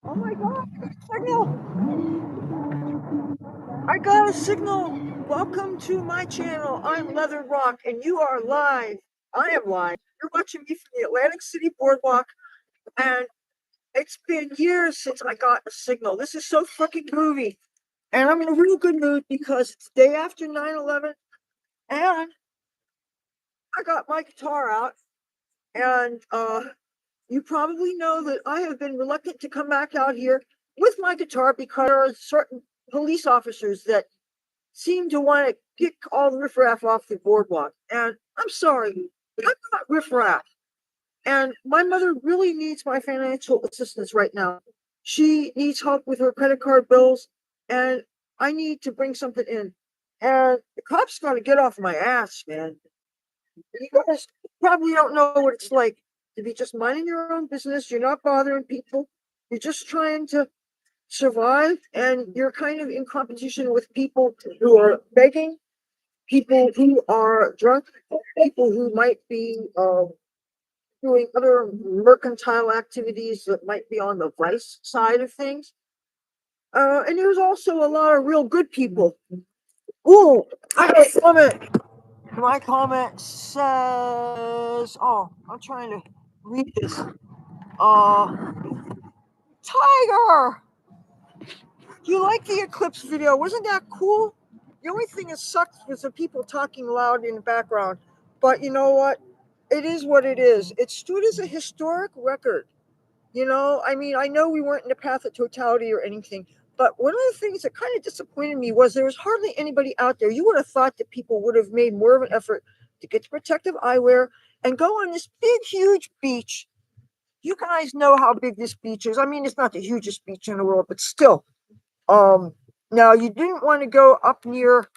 Oh my God, signal! I got a signal. Welcome to my channel. I'm Leathur Rokk, and you are live. I am live. You're watching me from the Atlantic City Boardwalk, and it's been years since I got a signal. This is so fucking groovy. And I'm in a real good mood because it's the day after 9/11, and I got my guitar out. And you probably know that I have been reluctant to come back out here with my guitar because there are certain police officers that seem to want to kick all the riffraff off the boardwalk. And I'm sorry, I'm not riffraff. And my mother really needs my financial assistance right now. She needs help with her credit card bills, and I need to bring something in. And the cops got to get off my ass, man. You guys probably don't know what it's like to be just minding your own business. You're not bothering people. You're just trying to survive, and you're kind of in competition with people who are begging, people who are drunk, people who might be doing other mercantile activities that might be on the vice side of things. And there's also a lot of real good people. Ooh, I got a comment. My comment says, oh, I'm trying to read this. Tiger! You like the eclipse video? Wasn't that cool? The only thing that sucked was the people talking loud in the background. But you know what? It is what it is. It stood as a historic record. I mean, I know we weren't in the path of totality or anything, but one of the things that kind of disappointed me was there was hardly anybody out there. You would have thought that people would have made more of an effort to get the protective eyewear and go on this big, huge beach. You guys know how big this beach is. I mean, it's not the hugest beach in the world, but still. Um, Now you didn't want to go up near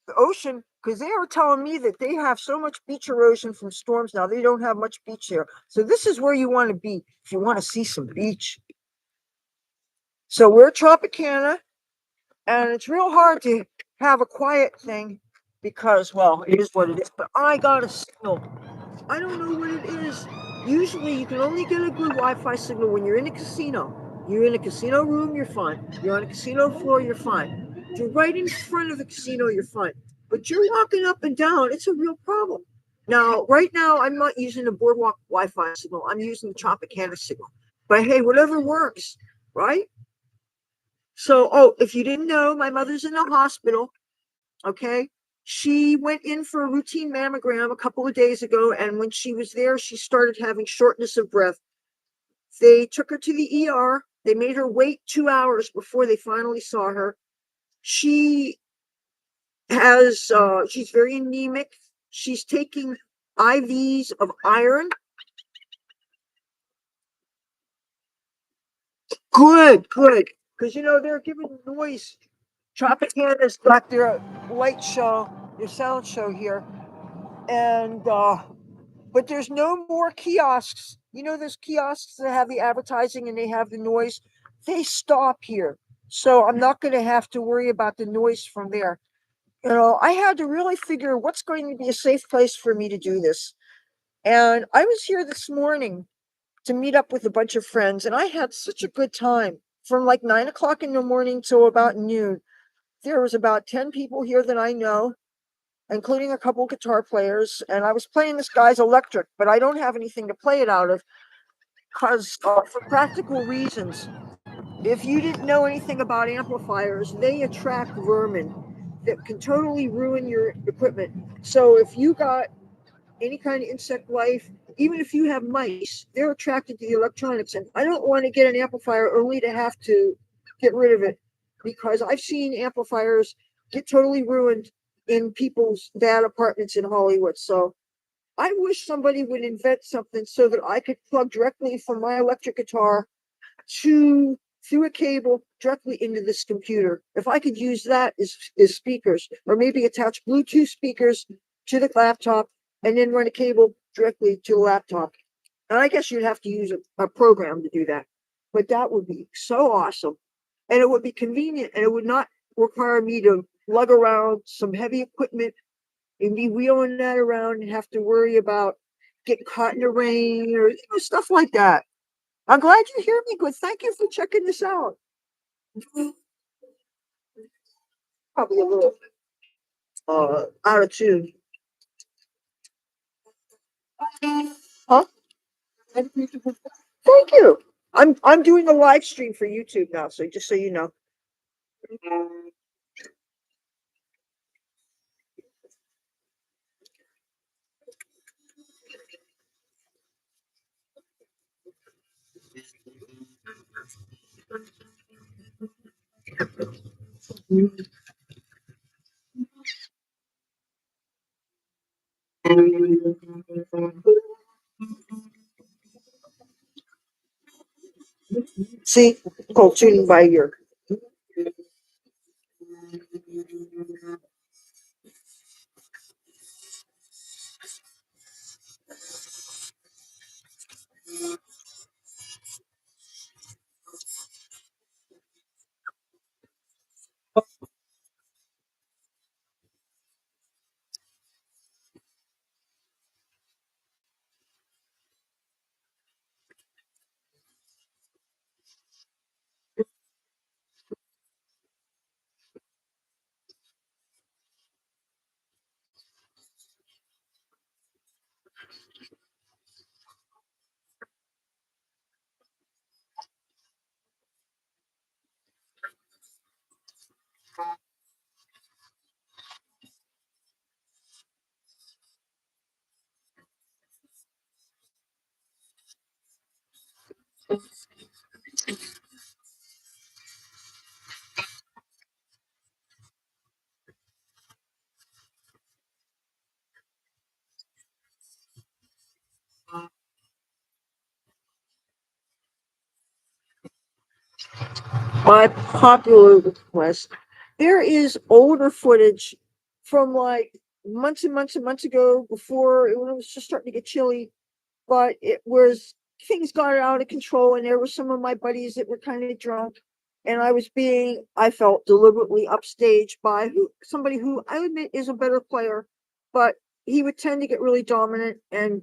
the ocean because they were telling me that they have so much beach erosion from storms now. They don't have much beach there. So this is where you want to be if you want to see some beach. So we're Tropicana, and it's real hard to have a quiet thing because, well, it is what it is. But I got a signal. I don't know what it is. Usually, you can only get a good Wi-Fi signal when you're in a casino. You're in a casino room, you're fine. You're on a casino floor, you're fine. If you're right in front of the casino, you're fine. But you're walking up and down, it's a real problem. Now, right now, I'm not using the Boardwalk Wi-Fi signal. I'm using the Tropicana signal. But hey, whatever works, right? So, oh, if you didn't know, my mother's in the hospital. Okay. She went in for a routine mammogram a couple of days ago, and when she was there, she started having shortness of breath. They took her to the ER. They made her wait 2 hours before they finally saw her. She she's very anemic. She's taking IVs of iron. Good, good. Because, they're giving noise. Tropicana's got their light show, their sound show here. And, but there's no more kiosks. Those kiosks that have the advertising and they have the noise, they stop here. So I'm not going to have to worry about the noise from there. I had to really figure what's going to be a safe place for me to do this. And I was here this morning to meet up with a bunch of friends, and I had such a good time from like 9 o'clock in the morning till about noon. There was about 10 people here that I know, including a couple guitar players, and I was playing this guy's electric, but I don't have anything to play it out of because, for practical reasons, if you didn't know anything about amplifiers, they attract vermin that can totally ruin your equipment. So if you got any kind of insect life, even if you have mice, they're attracted to the electronics. And I don't want to get an amplifier only to have to get rid of it, because I've seen amplifiers get totally ruined in people's bad apartments in Hollywood. So I wish somebody would invent something so that I could plug directly from my electric guitar to through a cable directly into this computer. If I could use that as speakers, or maybe attach Bluetooth speakers to the laptop and then run a cable directly to the laptop. And I guess you'd have to use a program to do that. But that would be so awesome. And it would be convenient, and it would not require me to lug around some heavy equipment and be wheeling that around and have to worry about getting caught in the rain or stuff like that. I'm glad you hear me good. Thank you for checking this out. Probably a little out of tune. Huh? Thank you. I'm doing a live stream for YouTube now, so just so you know. See, called tuning by ear. My popular request. There is older footage from like months and months and months ago before when it was just starting to get chilly, but it was things got out of control and there were some of my buddies that were kind of drunk and I felt deliberately upstaged by somebody who I admit is a better player, but he would tend to get really dominant and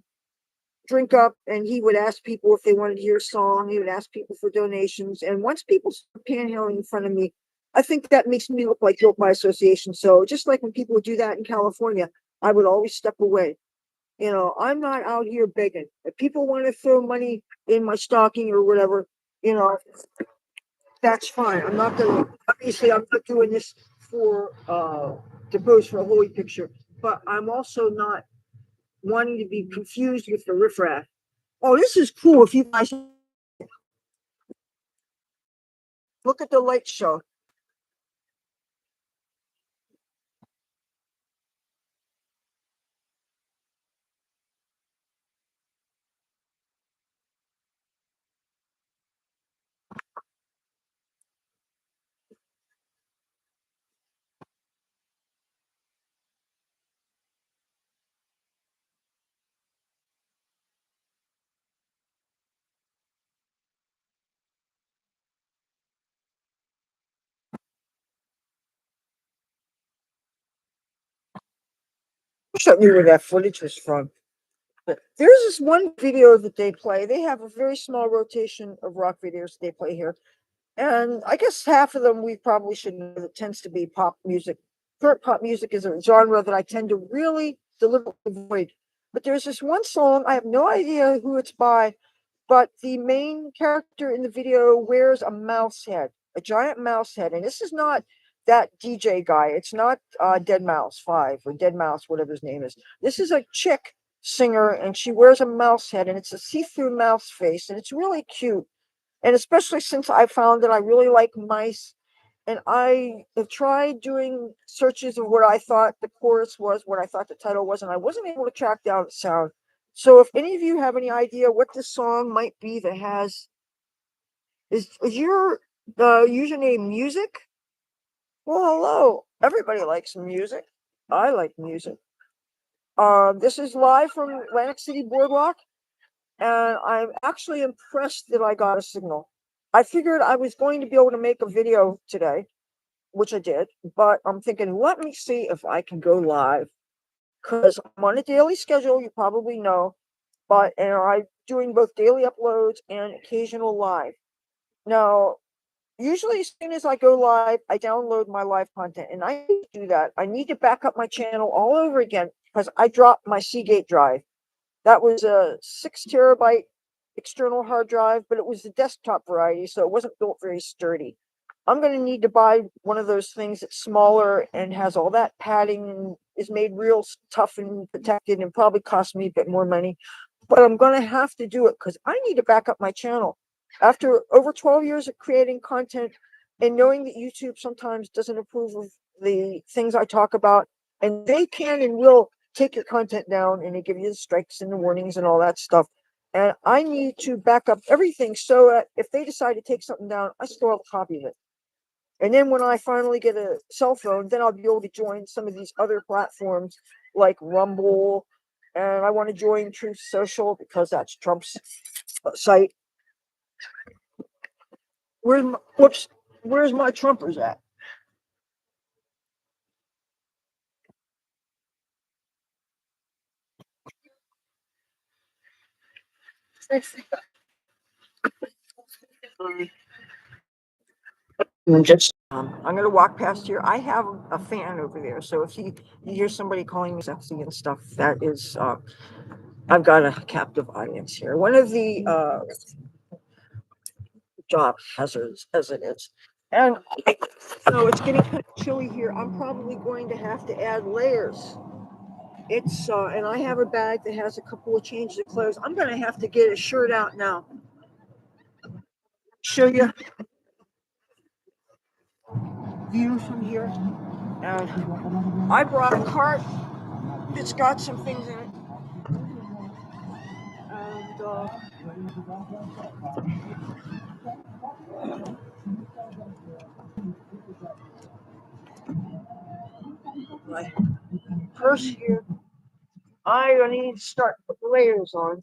drink up and he would ask people if they wanted to hear a song. He would ask people for donations. And once people start panhandling in front of me, I think that makes me look like guilt by association. So just like when people would do that in California, I would always step away. I'm not out here begging. If people want to throw money in my stocking or whatever, you know, that's fine. I'm not gonna obviously I'm not doing this for to pose for a holy picture, but I'm also not wanting to be confused with the riffraff. Oh, this is cool. If you guys look at the light show. I wish I knew where that footage was from. But there's this one video that they play. They have a very small rotation of rock videos they play here. And I guess half of them we probably should know that tends to be pop music. Current pop music is a genre that I tend to really deliberately avoid. But there's this one song, I have no idea who it's by, but the main character in the video wears a mouse head, a giant mouse head. And this is not that DJ guy. It's not Dead Mouse 5 or Dead Mouse, whatever his name is. This is a chick singer, and she wears a mouse head, and it's a see-through mouse face, and it's really cute. And especially since I found that I really like mice, and I have tried doing searches of what I thought the chorus was, what I thought the title was, and I wasn't able to track down the sound. So if any of you have any idea what this song might be that has is your the username music? Well, hello. Everybody likes music. I like music. This is live from Atlantic City Boardwalk, and I'm actually impressed that I got a signal. I figured I was going to be able to make a video today, which I did, but I'm thinking, let me see if I can go live because I'm on a daily schedule. You probably know, but and I doing both daily uploads and occasional live. Now, usually as soon as I go live, I download my live content, and I need to do that. I need to back up my channel all over again because I dropped my Seagate drive. That was a 6 terabyte external hard drive, but it was the desktop variety, so it wasn't built very sturdy. I'm going to need to buy one of those things that's smaller and has all that padding and is made real tough and protected, and probably cost me a bit more money. But I'm going to have to do it because I need to back up my channel. After over 12 years of creating content and knowing that YouTube sometimes doesn't approve of the things I talk about, and they can and will take your content down, and they give you the strikes and the warnings and all that stuff. And I need to back up everything so that if they decide to take something down, I still have a copy of it. And then when I finally get a cell phone, then I'll be able to join some of these other platforms like Rumble. And I want to join Truth Social because that's Trump's site. Where's my Trumpers at? I'm gonna walk past here. I have a fan over there, so if you hear somebody calling me sexy and stuff, that is I've got a captive audience here. One of the job hazards as it is. And so it's getting kind of chilly here. I'm probably going to have to add layers. It's and I have a bag that has a couple of changes of clothes. I'm gonna have to get a shirt out now. Show you view from here. And I brought a cart that's got some things in it. And my purse here. I need to start putting layers on.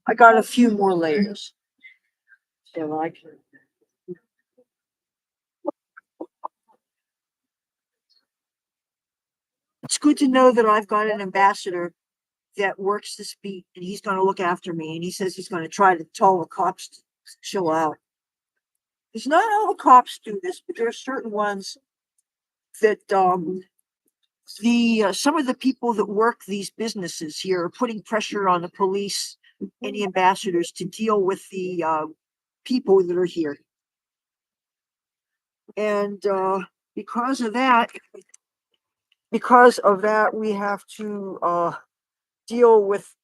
I got a few more layers. So I can. It's good to know that I've got an ambassador that works this beat, and he's going to look after me. And he says he's going to try to tell the cops to chill out. Because not all the cops do this, but there are certain ones that the some of the people that work these businesses here are putting pressure on the police and the ambassadors to deal with the people that are here. And because of that, we have to deal with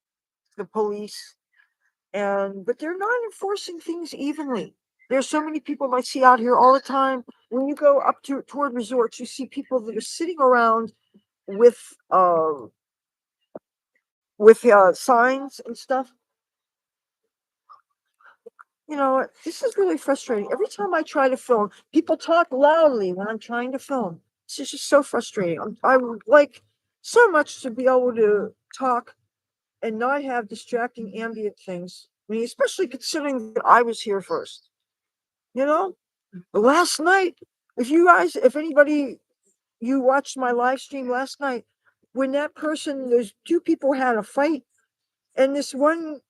the police. But they're not enforcing things evenly. There's so many people I see out here all the time. When you go up toward resorts, you see people that are sitting around with signs and stuff. You know, this is really frustrating. Every time I try to film, people talk loudly when I'm trying to film. It's just so frustrating. I would like so much to be able to talk and not have distracting ambient things. I mean, especially considering that I was here first. You know, last night, if anybody, you watched my live stream last night, when those two people had a fight, and this one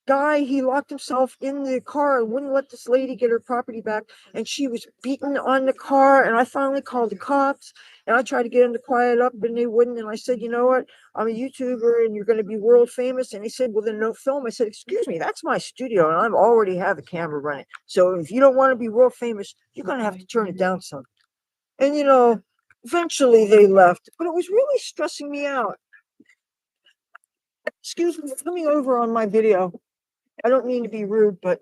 guy, he locked himself in the car and wouldn't let this lady get her property back, and she was beaten on the car, and I finally called the cops, and I tried to get them to quiet up, and they wouldn't. And I said, you know what, I'm a YouTuber and you're going to be world famous. And they said, well, then no film. I said, excuse me, that's my studio and I already have a camera running, so if you don't want to be world famous, you're going to have to turn it down some. And eventually they left, but it was really stressing me out. Excuse me, coming over on my video. I don't mean to be rude, but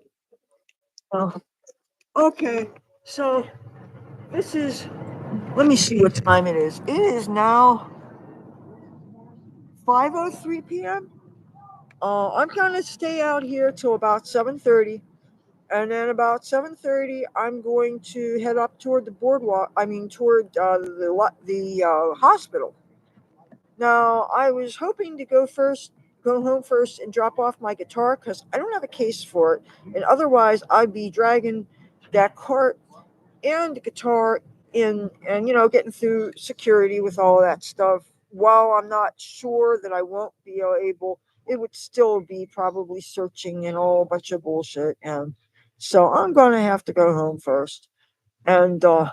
okay. So this is. Let me see what time it is. It is now 5:03 p.m. I'm gonna stay out here till about 7:30. And then about 7:30, I'm going to head up toward the boardwalk. I mean, toward the hospital. Now, I was hoping to go home first, and drop off my guitar because I don't have a case for it, and otherwise I'd be dragging that cart and the guitar in, and getting through security with all of that stuff. While I'm not sure that I won't be able, it would still be probably searching and all a bunch of bullshit, and so I'm gonna have to go home first. And oh,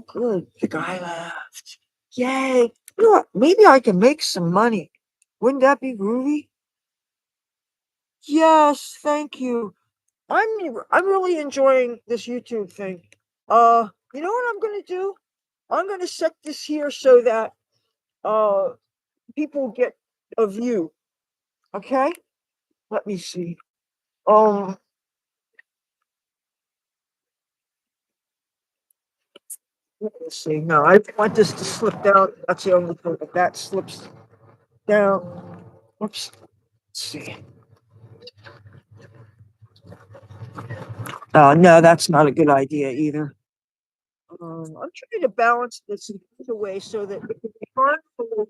good, the guy left. Yay! You know what? Maybe I can make some money. Wouldn't that be groovy? Yes, thank you. I'm really enjoying this YouTube thing. You know what I'm gonna do? I'm gonna set this here so that uh people get a view. Okay? Let me see. Um, let me see. No, I want this to slip down. That's the only thing. If that slips down. Whoops. Let's see. No, that's not a good idea either. I'm trying to balance this in such a way so that it can be hard for them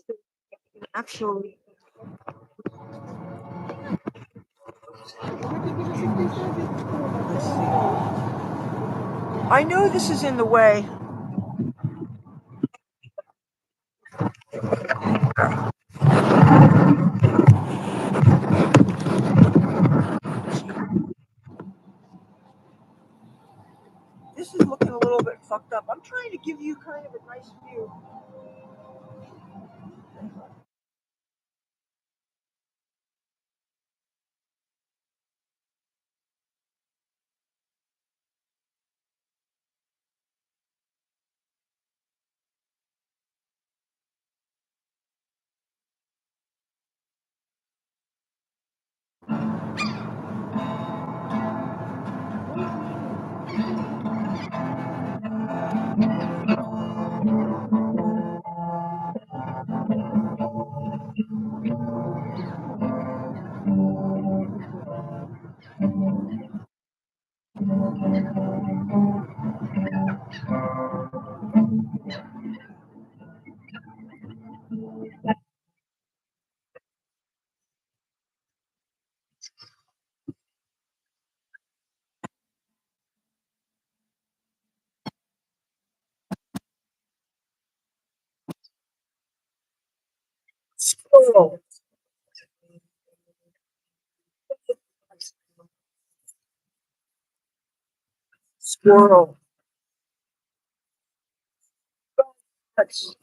to actually. I know this is in the way. This is looking a little bit fucked up. I'm trying to give you kind of a nice view. Squirrel. Squirrel. That's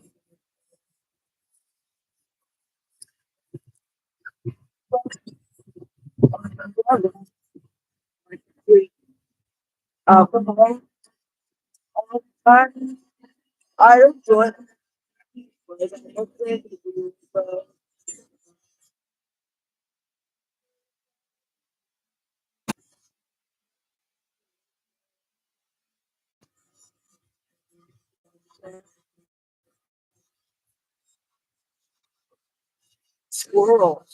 alcohol all the time. I don't do it. Squirrel.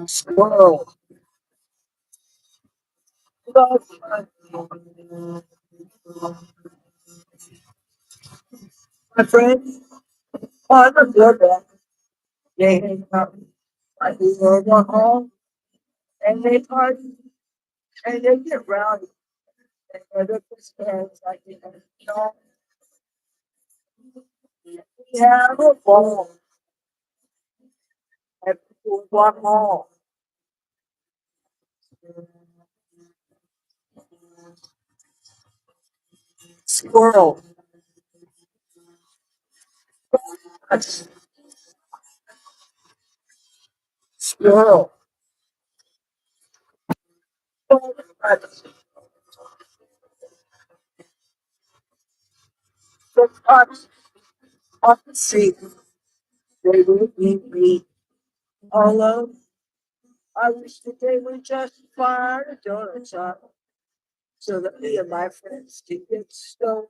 Squirrel. My friend, on the boardwalk, they hang out at the boardwalk hall, and they party, and they get rowdy. And they're just like, we have a ball at the boardwalk hall. Squirrel. That's squirrel. That's that's on the street. They would eat meat. Although I wish that they would just fire a donut shop so that me and my friends could get stoned.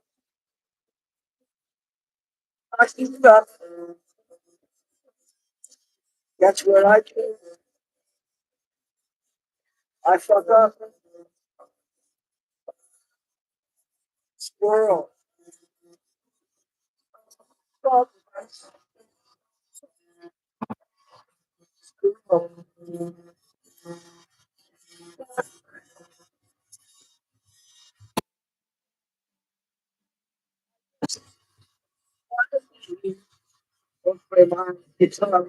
I think that That's what I do. I fuck up. Squirrel. Fuck. Squirrel. Don't play my guitar.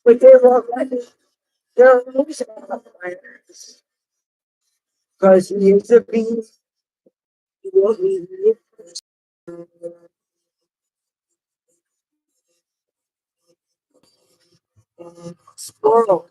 But they won't let me. They're losing players. Because he is a beast. He will be squirrel.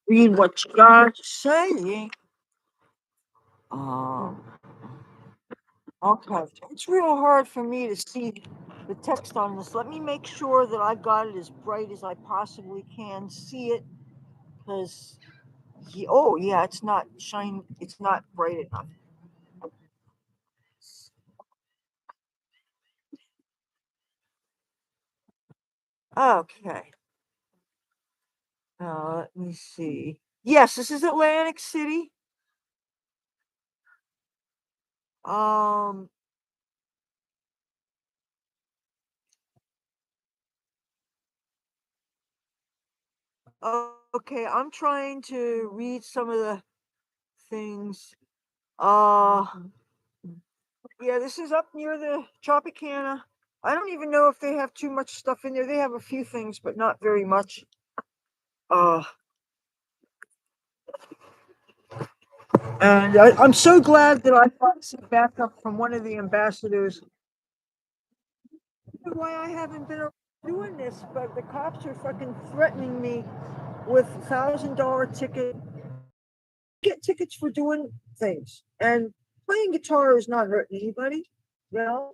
Read what you got to say. Um, okay. It's real hard for me to see the text on this. Let me make sure that I got it as bright as I possibly can see it. Because, oh, yeah, it's not shine. It's not bright enough. Okay. Let me see. Yes, this is Atlantic City. Um, okay, I'm trying to read some of the things. Uh, yeah, this is up near the Tropicana. I don't even know if they have too much stuff in there. They have a few things, but not very much. Uh, and I'm so glad that I got some backup from one of the ambassadors. I don't know why I haven't been doing this, but the cops are fucking threatening me with $1,000 ticket. Get tickets for doing things, and playing guitar is not hurting anybody. You know,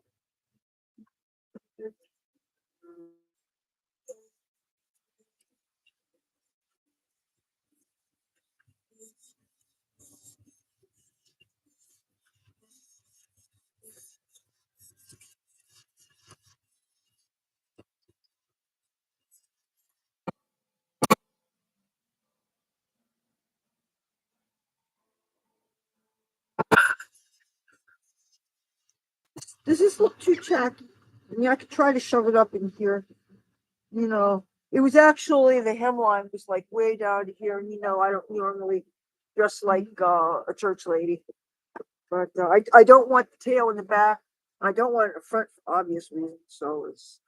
Does this look too tacky? I mean, I could try to shove it up in here. You know, it was actually the hemline was like way down here. And I don't normally dress like a church lady, but I don't want the tail in the back. I don't want it in the front for obvious reasons. So it's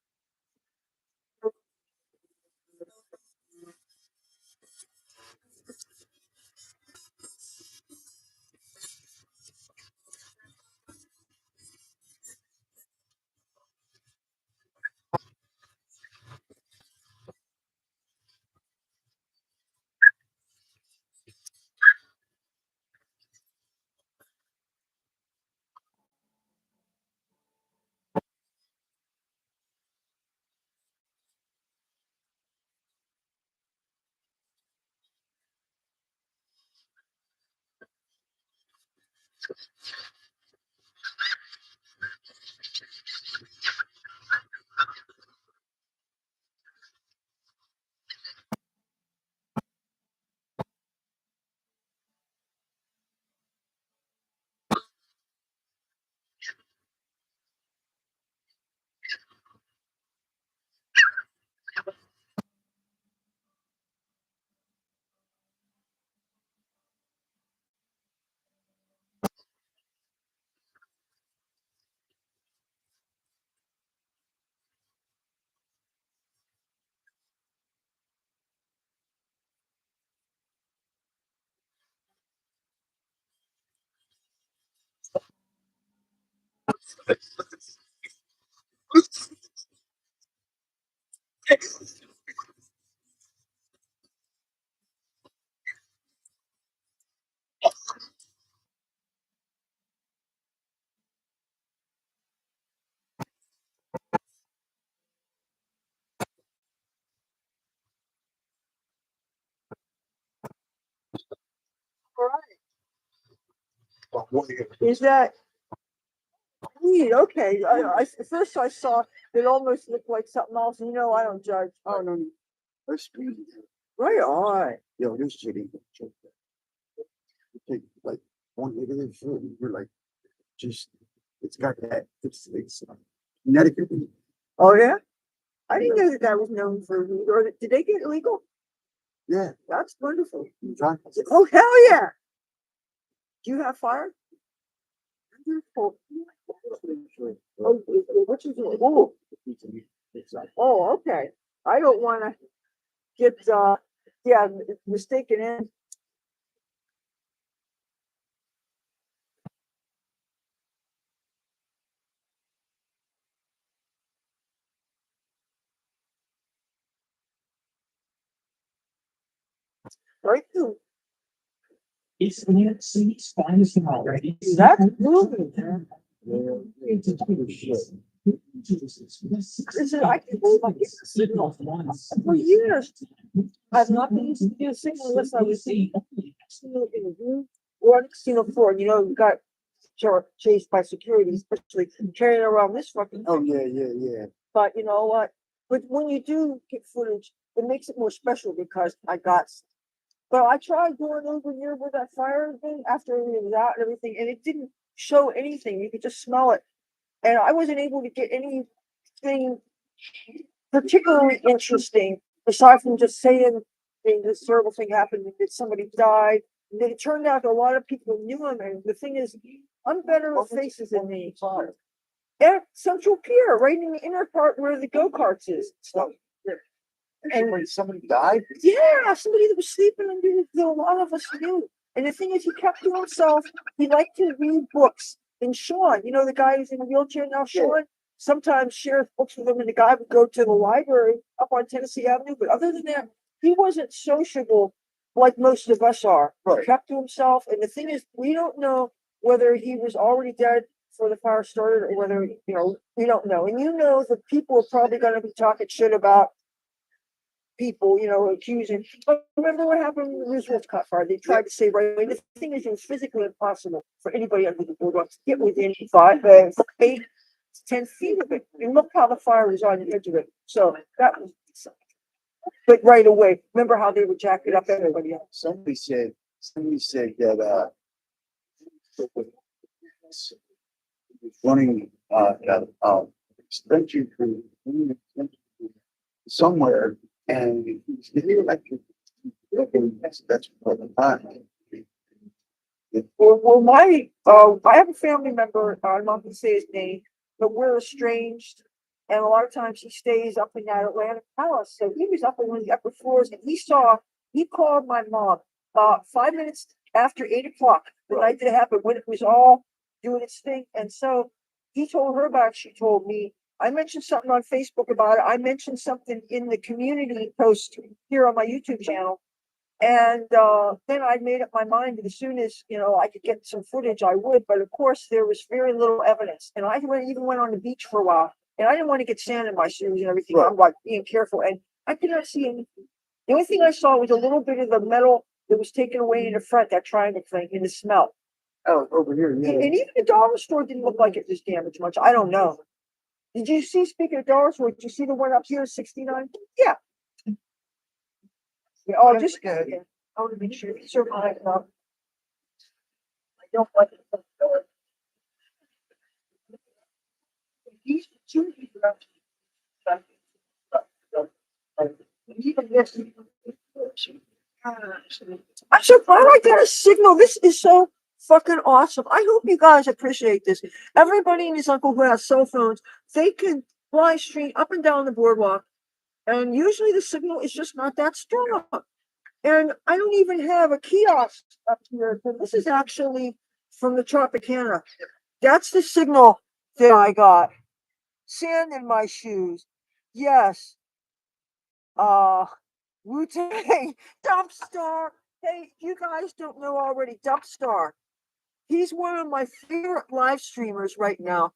is that neat? Okay. At first I saw it almost looked like something else. I don't judge. Oh no, no. That's good. Right on. Yo, this shit ain't gonna choke that. You take like one hit of this shit, and you're like, just it's got that. It's Connecticut. Oh yeah, I didn't know that that was known for weed. Or did they get illegal? Yeah, that's wonderful. Oh hell yeah! Do you have fire? Wonderful. Oh, what you doing? Oh, oh, okay. I don't want to get yeah mistaken in. Right through. It's New York City's finest already. That's moving, man. Listen, I can believe I get the signal for years. I've not been used to do a signal unless I was in a room or on casino floor. You got chased by security, especially carrying around this fucking. Oh yeah, yeah, yeah. But you know what? But when you do get footage, it makes it more special because I got. But I tried going over near where that fire thing after it was out and everything, and it didn't show anything. You could just smell it, and I wasn't able to get anything particularly interesting aside from just saying this terrible thing happened and that somebody died. And it turned out a lot of people knew him, and the thing is, I'm better with faces than me. At Central Pier, right in the inner part where the go karts is. So, and when somebody died? Yeah, somebody that was sleeping under that a lot of us knew. And the thing is, he kept to himself. He liked to read books. And Sean, the guy who's in a wheelchair now, Sean, sometimes shares books with him. And the guy would go to the library up on Tennessee Avenue. But other than that, he wasn't sociable like most of us are. Right. He kept to himself. And the thing is, we don't know whether he was already dead before the fire started or whether, we don't know. And the people are probably going to be talking shit about people, accusing. But remember what happened with the Roosevelt cut fire? They tried to say right away. The thing is, it was physically impossible for anybody under the boardwalk to get within 8 to 10 feet of it. And look how the fire was on the edge of it. So that was. But right away, remember how they would jack it up everybody else. Somebody said that running extension crew somewhere, and he like that's what the time. Well, I have a family member. I'm not going to say his name, but we're estranged, and a lot of times he stays up in that Atlantic Palace. So he was up on one of the upper floors, and he called my mom 5 minutes after 8 o'clock the night that it happened, when it was all doing its thing. And so he told her about it. She told me. I mentioned something on Facebook about it. I mentioned something in the community post here on my YouTube channel. And then I made up my mind that as soon as I could get some footage, I would. But of course, there was very little evidence. And even went on the beach for a while, and I didn't want to get sand in my shoes and everything. I'm like being careful, and I could not see anything. The only thing I saw was a little bit of the metal that was taken away in the front, that triangle thing, in the smell. Oh, over here, yeah. And even the dollar store didn't look like it was damaged much. I don't know. Did you see? Speaking of dollar store, did you see the one up here, 69? Yeah. Yeah, oh, just good. Yeah. I want to make sure these are mine. I don't like it. These two even this. I'm so glad I got a signal. This is so fucking awesome. I hope you guys appreciate this. Everybody and his uncle who has cell phones, they can fly stream up and down the boardwalk, and usually the signal is just not that strong. And I don't even have a kiosk up here. But this is actually from the Tropicana. That's the signal that I got. Sand in my shoes. Yes. Wu-Tang. Dumpstar. Hey, you guys don't know already. Dumpstar. He's one of my favorite live streamers right now.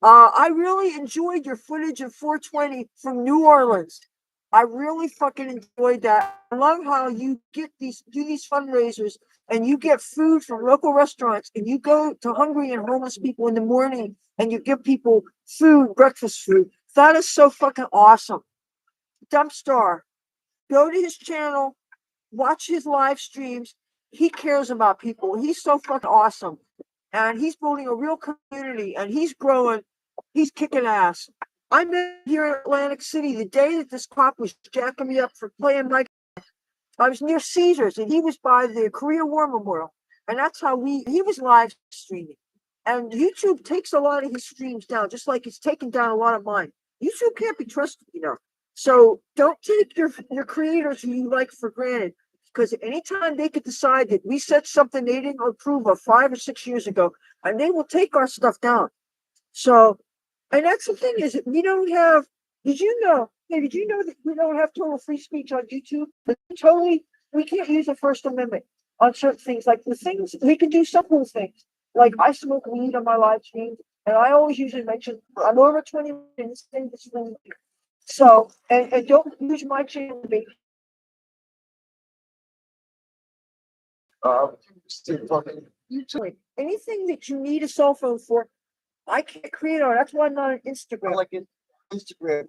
I really enjoyed your footage of 420 from New Orleans. I really fucking enjoyed that. I love how you do these fundraisers, and you get food from local restaurants, and you go to hungry and homeless people in the morning, and you give people food, breakfast food. That is so fucking awesome. Dumpstar. Go to his channel, watch his live streams. He cares about people. He's so fucking awesome. And he's building a real community, and he's growing. He's kicking ass. I met here in Atlantic City the day that this cop was jacking me up for playing my. I was near Caesars, and he was by the Korean War Memorial, and that's how he was live streaming. And YouTube takes a lot of his streams down, just like it's taken down a lot of mine. YouTube can't be trusted. So don't take your creators who you like for granted, because anytime they could decide that we said something they didn't approve of 5 or 6 years ago, and they will take our stuff down. So, and that's the thing, is that we don't have. Did you know? Hey, did you know that we don't have total free speech on YouTube? But we can't use the First Amendment on certain things. Like the things we can do, some cool things. Like I smoke weed on my live stream, and I always usually mention I'm over 20 minutes in this room. So, and don't use my channel to be. YouTube. Anything that you need a cell phone for, I can't create on. That's why I'm not on Instagram. I like it. Instagram.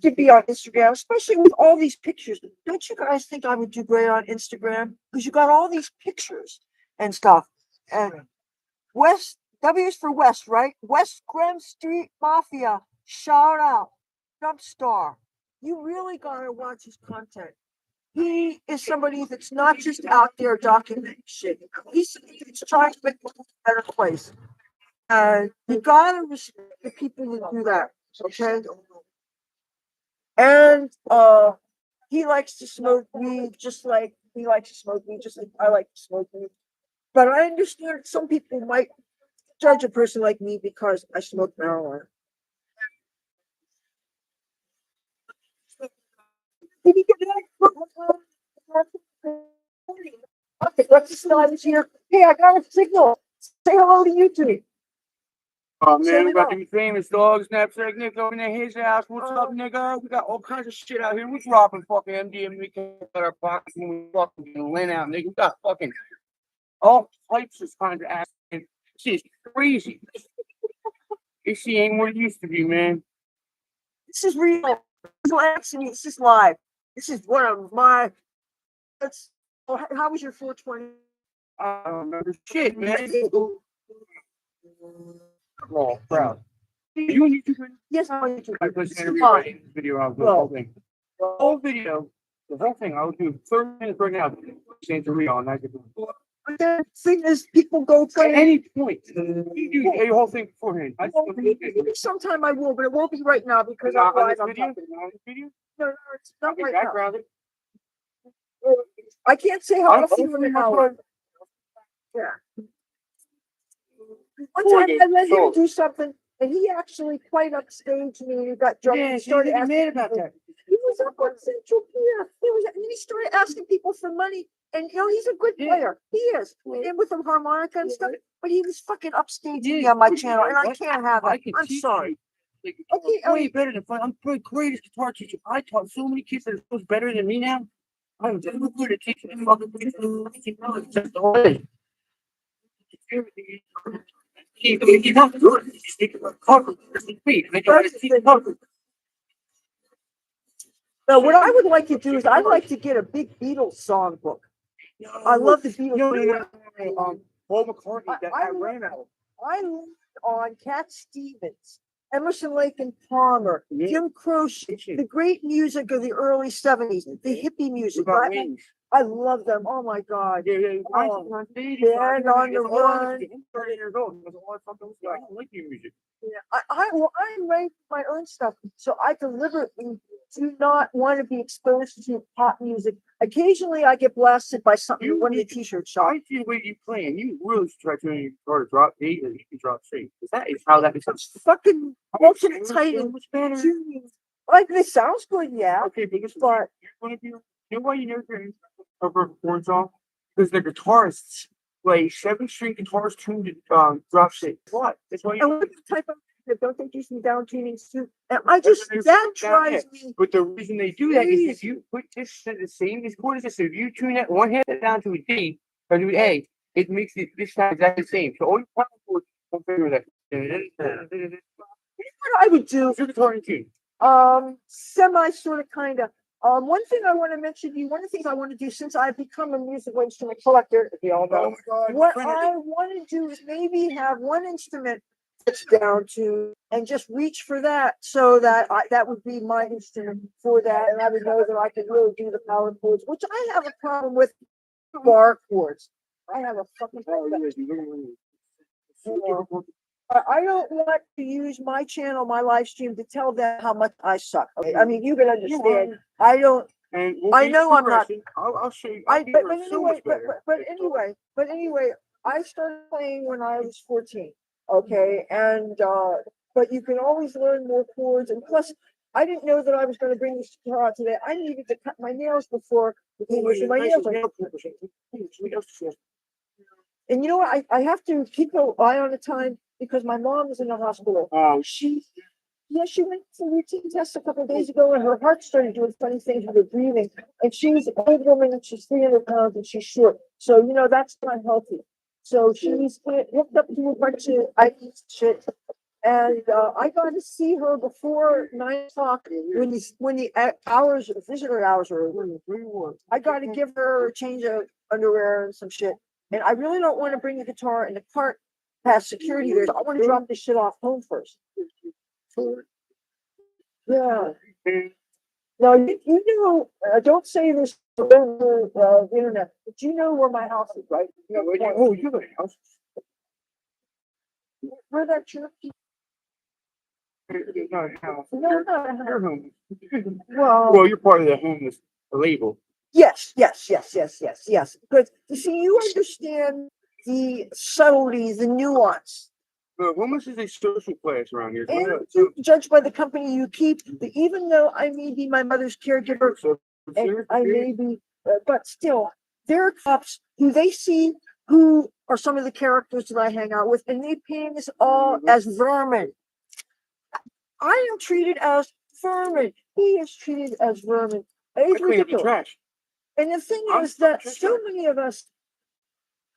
To be on Instagram, especially with all these pictures. Don't you guys think I would do great on Instagram? Because you got all these pictures and stuff. And West, W is for West, right? West Graham Street Mafia. Shout out. Dumpstar. You really gotta watch his content. He is somebody that's not just out there documenting shit. He's trying to make the world a better place. And you gotta respect the people that do that. Okay. And he likes to smoke weed just like he likes to smoke weed, just like I like to smoke weed. But I understand some people might judge a person like me because I smoke marijuana. Did you get that? Okay, let's just slide here. Hey, I got a signal. Say hello to YouTube. Oh man, we got these famous dogs, Knapsack Nick over in his house. What's up, nigga? We got all kinds of shit out here. We dropping fucking MDMA in our pockets when we fucking went out, nigga. We got fucking all types of kinds of ass. Shit's crazy. This shit ain't what it used to be, man. This is real. This is live. This is one of my. How was your 420? I don't remember shit, man. Oh, proud. You on YouTube? Yes, I'm on YouTube. I was going to Fine. rewrite this video. I'll do the whole thing. The whole video, the whole thing. I'll do 30 minutes right now. Stand to read on. I can do But the thing is, people go at play. any point. You do your whole thing beforehand. I Well, maybe sometime I will, but it won't be right now because I'm not on live. this I'm video. talking. Not on this video. No, it's not Okay, right now. background it. I can't say how I'm I feel in an hour. part. Yeah. One time I let him do something, and he actually quite upstaged me. And he got drunk. Yeah, and he started asking mad about people- that. He was up on Central Pier. And then he started asking people for money. And he's a good Yeah. player. He is. And with the harmonica and stuff. But he was fucking upstaging me Yeah, on my but channel, you and know I what? can't have I it. can I'm teach sorry. you. Like, Okay, way better than fun. I'm the greatest guitar teacher. I taught so many kids that are better than me now. I'm just good at teaching them fucking things. It's just the way. You have to do it. You speak about cover. Make a cover. So what I would like to do is I'd like to get a big Beatles songbook. I love the Beatles. Paul McCartney. I ran out. I leaned on Cat Stevens, Emerson, Lake and Palmer, Yeah. Jim Croce, the great music of the early 70s, the hippie music. About I, wings. I love them. Oh my God. Yeah, yeah. Oh, On stage. Band on the Run. I'm 30 years old. I don't like your music. Yeah, I write my own stuff, so I deliberately do not want to be exposed to pop music. Occasionally, I get blasted by something in one of the t-shirt shops. I see the way you play, and you really should try tuning your guitar to drop D or you can drop C. Because that is how that becomes Fucking alternate tight and much better. tuning. Like, it sounds good, yeah, Okay, but listen, but you're one of you know why you never get cover horns off? Because the guitarists play 7-string guitars tuned to drop C. What? That's why and you what type of don't they do some down tunings too? And I just that drives me. But the reason they do that is if you put this at the same as chord as this, if you tune that one hand down to a D or to an A, it makes it this sound exactly the same. So all you have to configure that. What I would do, Your guitar in tune. semi sort of kind of. One thing I want to mention to you, one of the things I want to do since I've become a musical instrument collector, if you all know, my God! what I want to do is maybe have one instrument that's down to and just reach for that, so that that would be my instrument for that, and I would know that I could really do the power chords, which I have a problem with bar chords. I have a fucking problem. I don't want to use my channel, my live stream, to tell them how much I suck. Okay? I mean, you can understand. I don't. And I know I'm not. I'll show you. But anyway, I started playing when I was 14. Okay, and but you can always learn more chords, and plus, I didn't know that I was going to bring this guitar out today. I needed to cut my nails before my nails. And you know what? I have to keep an eye on the time because my mom is in the hospital. Oh, She went for routine tests a couple of days ago, and her heart started doing funny things with her breathing. And she's an old woman, and she's 300 pounds, and she's short. So that's not healthy. So she's hooked up to a bunch of IV shit. And I got to see her before 9 o'clock when the hours, visitor hours are over. I got to give her a change of underwear and some shit. And I really don't want to bring the guitar in the cart past security there. I want to drop this shit off home first. Yeah. Now, you know, don't say this over the internet, but you know where my house is, right? Oh, you got a house. Where that church? It's not a house. No, not a You're house. homeless. Well, Well, you're part of the homeless label. yes. But you see, you understand the subtlety, the nuance. The homeless is a social class around here. And judged by the company you keep, even though I may be my mother's caregiver, and I may be, but still, there are cops who they see who are some of the characters that I hang out with, and they paint us all as vermin. I am treated as vermin. He is treated as vermin. It's clean up the ridiculous. trash. And the thing I'm is that just so saying. many of us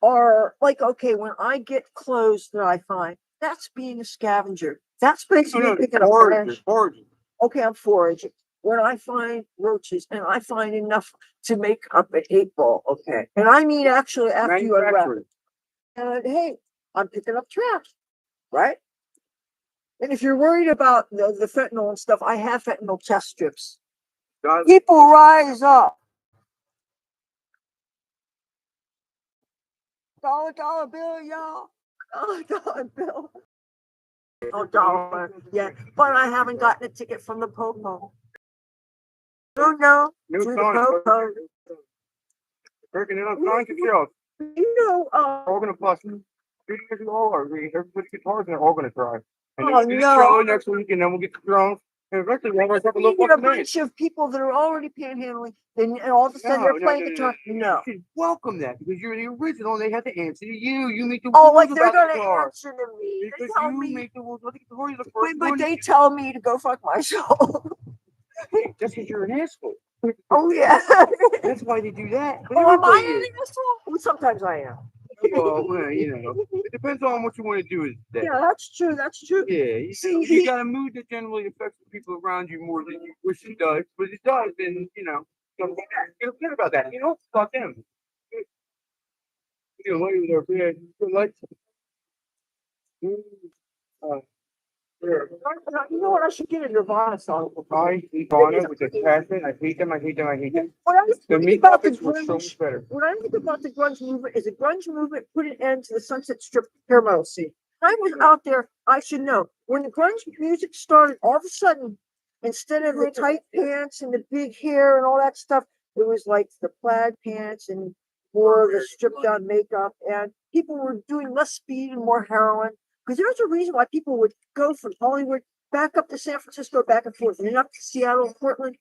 are like, okay, when I get clothes that I find, that's being a scavenger. That's basically picking up trash. Foraging. Okay, I'm foraging. When I find roaches and I find enough to make up an 8-ball, okay. And I mean actually after you unwrap it. And hey, I'm picking up trash, right? And if you're worried about the fentanyl and stuff, I have fentanyl chest strips. God, People rise up. Dollar bill, y'all. Dollar bill. Oh, dollar. Yeah, but I haven't gotten a ticket from the Popo. No, new to the song. Popo. Working on song control. You know, All gonna bust. Everybody's guitars and they're all gonna try. And oh then do the no. show next week, and then we'll get the drums. And eventually, we're gonna have a You little get a fucking band. bunch of people that are already panhandling, then and all of a sudden they're playing guitar. No. You should welcome that because you're the original. And they have to answer to you. You make the Oh, rules like they're about gonna guitar. answer to me. They Because tell you me, make the rules. Look at the story of the first wait, but one. they tell me to go fuck myself. Just because you're an asshole. Oh yeah. That's why they do that. But Oh, am I everybody an is. asshole? Well, sometimes I am. Well, you know, it depends on what you want to do with the day. Yeah, that's true. That's true. Yeah, you see, you got a mood that generally affects the people around you more than you wish it does, but it does, and you know, don't care about that. You know, fuck them. You know, later there, man. You like, uh, You know what? I should get a Nirvana song. I hate Bono with a passion. I hate them. I hate them. I hate them. What I was The thinking Meat about the Puppets were so much better. what I think about the grunge movement is the grunge movement put an end to the Sunset Strip hair metal scene. I was out there, I should know. When the grunge music started, all of a sudden, instead of the tight pants and the big hair and all that stuff, it was like the plaid pants and more of the stripped down makeup. And people were doing less speed and more heroin. Because there's a reason why people would go from Hollywood back up to San Francisco, back and forth, and then up to Seattle and Portland.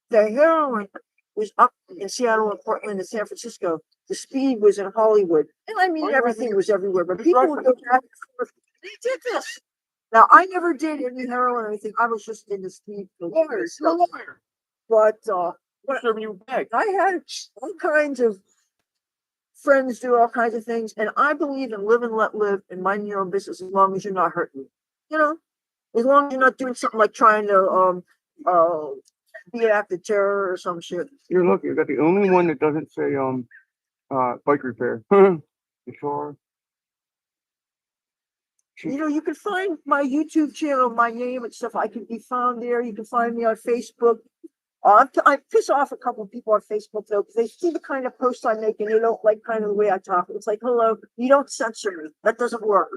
The heroin was up in Seattle and Portland and San Francisco. The speed was in Hollywood. And I mean, everything was everywhere, but people would go back and forth. They did this. Now, I never did any heroin or anything. I was just into speed. Lawyers, you're a lawyer. But What's serving you back? I had all kinds of friends do all kinds of things, and I believe in live and let live and mind your own business as long as you're not hurting me. You know, as long as you're not doing something like trying to be an act of terror or some shit. You're lucky. You got the only one that doesn't say bike repair. Guitar. You know, you can find my YouTube channel, my name and stuff. I can be found there. You can find me on Facebook. I piss off a couple of people on Facebook though, because they see the kind of posts I make and they don't like kind of the way I talk. It's like, hello, you don't censor me. That doesn't work.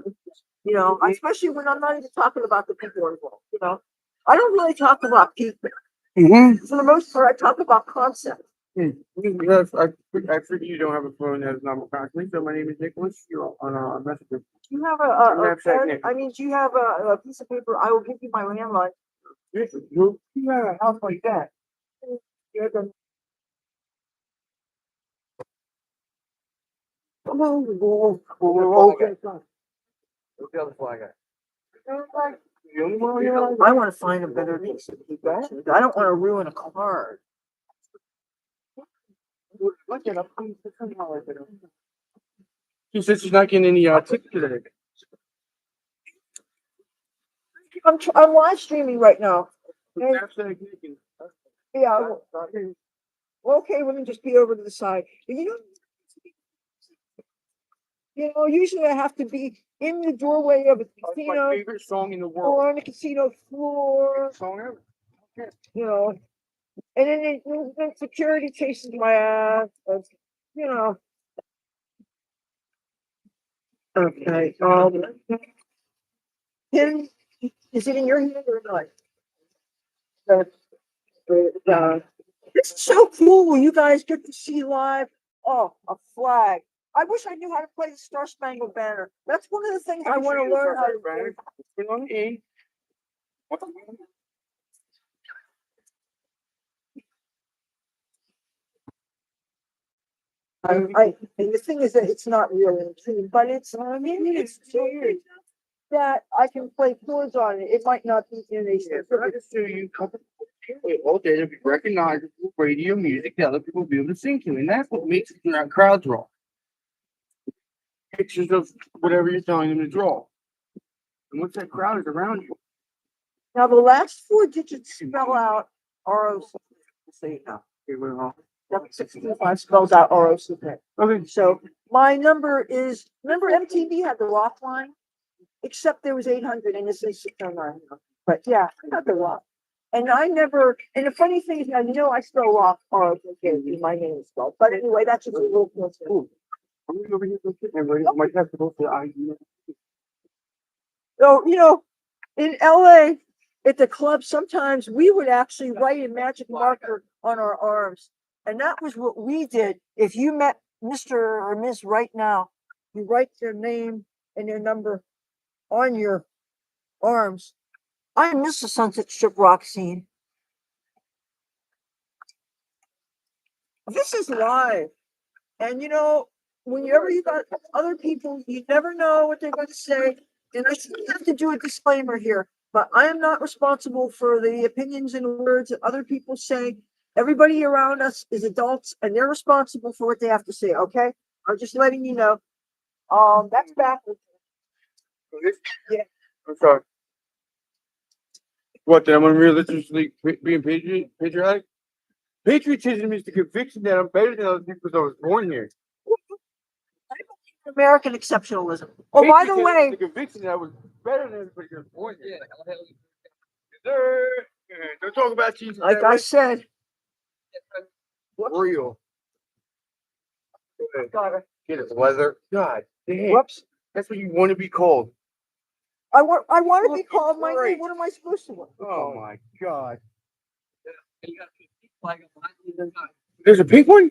You know, especially when I'm not even talking about the people involved. You know, I don't really talk about people. Mm-hmm. For the most part, I talk about concepts. I figured you don't have a phone that is not constantly. So my name is Nicholas. You're on Messenger. Do you have Snapchat, pen? Nick. I mean, do you have a piece of paper? I will give you my landline. You have a house like that. Okay. What's the other flag at? I want to find a better piece of paper. I don't want to ruin a card. She said she's not getting any tickets today. I'm live streaming right now. And, yeah. Well, okay, let me just be over to the side. You know, usually I have to be in the doorway of a That's my casino favorite song in the world. or on the casino floor. Song ever. You know, and then security chases my ass. You know. Okay. Pin, is it in your hand or not? It's so cool when you guys get to see live. Oh, a flag. I wish I knew how to play the Star Spangled Banner. That's one of the things I want to learn how to do. Put on the E. And the thing is that it's not real in tune, but it's tuned that I can play chords on it. It might not be in a specific. Just so you all day to be recognizable radio music that other people will be able to sing to, and that's what makes it crowd draw. Pictures of whatever you're telling them to draw. And once that crowd is around you. Now the last four digits spell out ROC. See now. Okay, we're wrong. 625 spells out ROC. Okay. So my number is, remember MTV had the rock line? except there was 800 and this is 609. But yeah, I got the rock. And I never, and the funny thing is, now, you know, I spell rock R-O-K, my name is spelled. But anyway, that's just a little close. I'm gonna go over here for a second, right? My testicles for ID. So, you know, in LA, at the club, sometimes we would actually write a magic marker on our arms. And that was what we did. If you met Mr. or Miss right now, you write their name and their number on your arms. I miss the Sunset Strip rock scene. This is live. And you know, whenever you got other people, you never know what they're going to say. And I still have to do a disclaimer here, but I am not responsible for the opinions and words that other people say. Everybody around us is adults and they're responsible for what they have to say, okay? I'm just letting you know. That's backwards. Yeah. I'm sorry. What, then I'm gonna realistically being patriotic? Patriotism is the conviction that I'm better than other people because I was born here. American exceptionalism. Oh, by the Patriotism way, is the conviction that I was better than everybody because I was born here. Yeah. Don't talk about Jesus. like I said, Real. got it. Get it, Leather. God damn. Whoops. That's what you want to be called. I want to be called my name. What am I supposed to want? Oh my God. There's a pink one?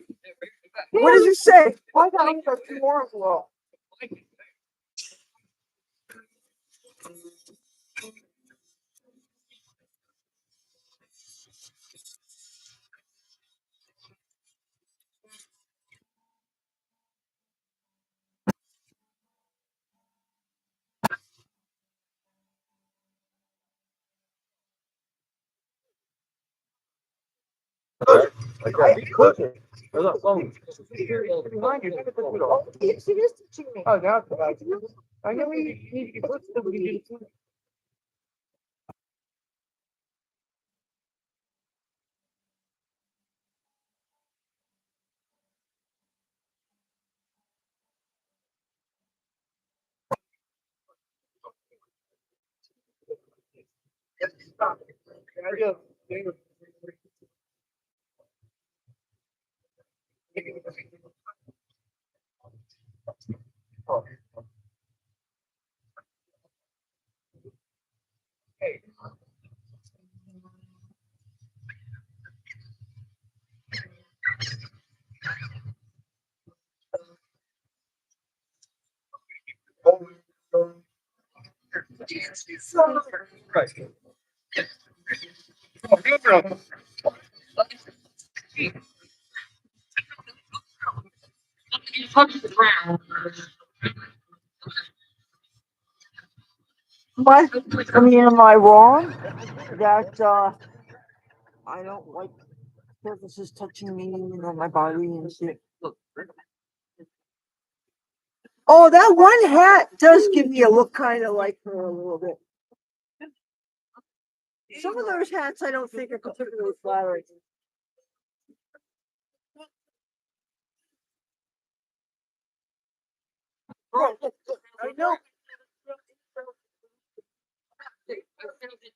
What does it say? I got two more as well. Like that. Yes, it is teaching me. Oh, now it's about you. I know you need to get put somebody. Am I wrong that I don't like surfaces touching me and my body and shit? Oh, that one hat does give me a look kind of like her a little bit. Some of those hats I don't think are particularly flattering. Right, I know.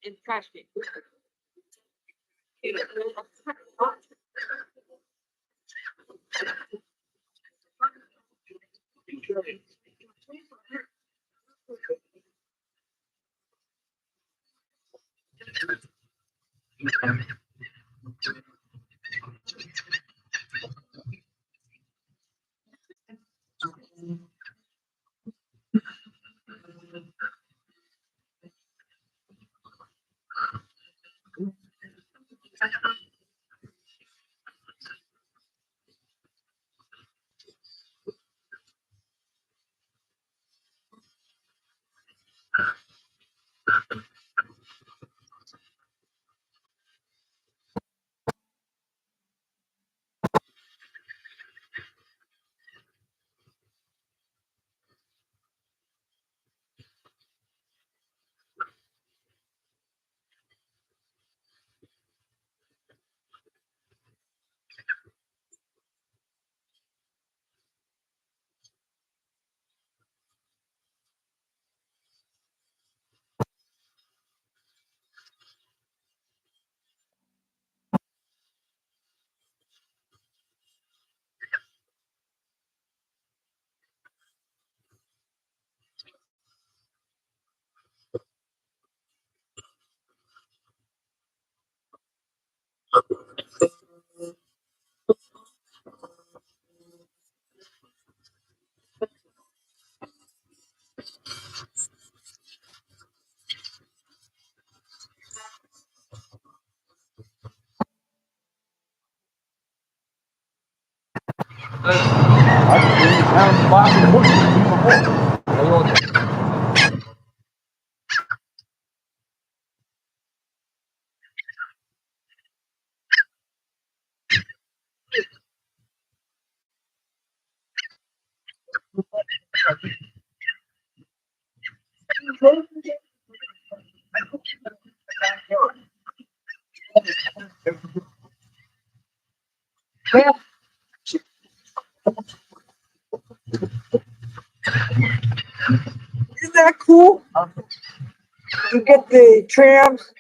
In trash can. I've been in the town spot and looked at you before. Isn't that cool? You get the trams.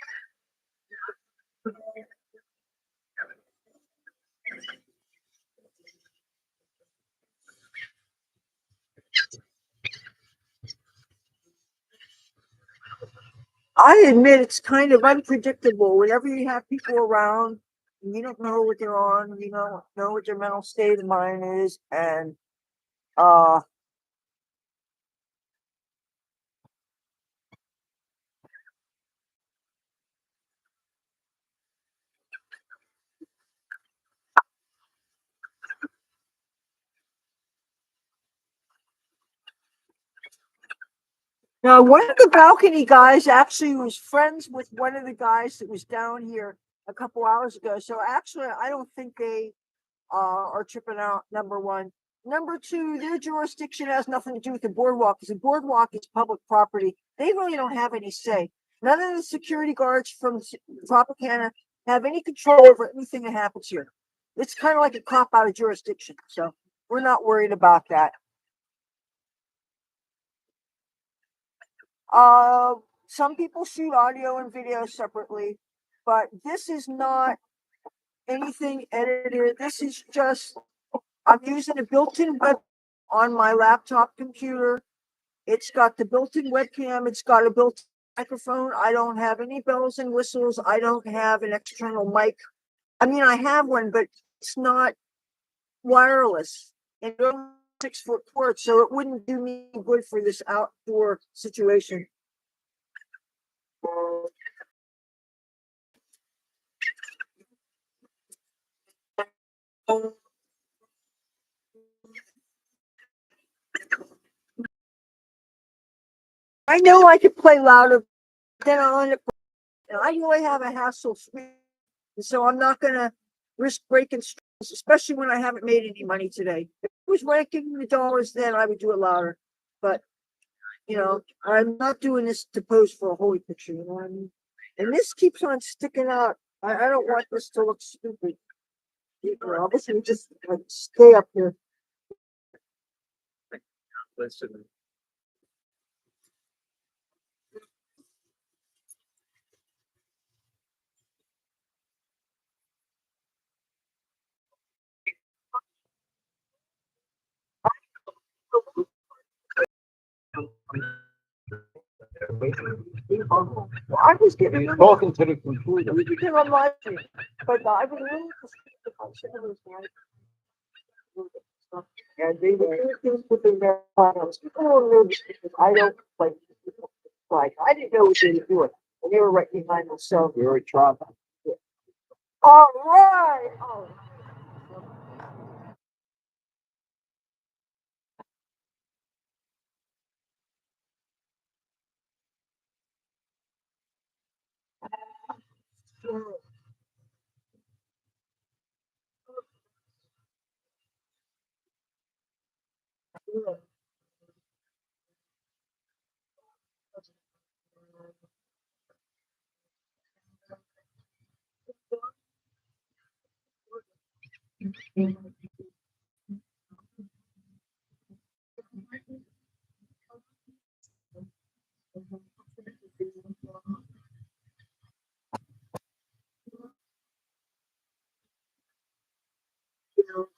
I admit it's kind of unpredictable whenever you have people around and you don't know what they're on, you don't know what their mental state of mind is, and uh now one of the balcony guys actually was friends with one of the guys that was down here a couple hours ago. So actually I don't think they are tripping out, number one. Number two, their jurisdiction has nothing to do with the boardwalk because the boardwalk is public property. They really don't have any say. None of the security guards from Tropicana have any control over anything that happens here. It's kind of like a cop out of jurisdiction. So we're not worried about that. Uh, some people shoot audio and video separately, but this is not anything edited. This is just, I'm using a built-in web on my laptop computer. It's got the built-in webcam. It's got a built-in microphone. I don't have any bells and whistles. I don't have an external mic. I mean, I have one, but it's not wireless. And it's 6-foot port, so it wouldn't do me good for this outdoor situation. I know I could play louder, then I'll end up, and I really have a hassle, so I'm not gonna risk breaking strings, especially when I haven't made any money today. If it was ranking the dollars, then I would do it louder. But you know, I'm not doing this to pose for a holy picture, you know what I mean? And this keeps on sticking out. I don't want this to look stupid. You know, I should just like, stay up here. Listen. I was getting Talking to the computer. I'm watching, but I was really and they were doing things with their finance. People were nervous because I don't like I didn't know what they were doing. And they were right behind us. So Very Trump. all right. Oh.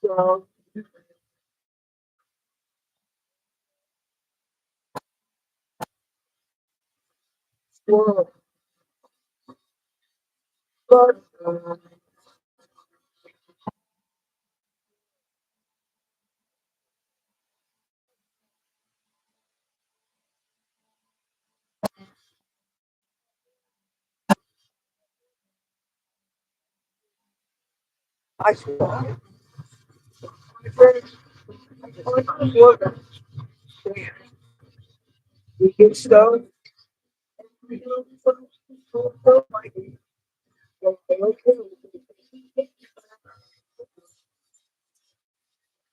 So, well, but, I You get stoned.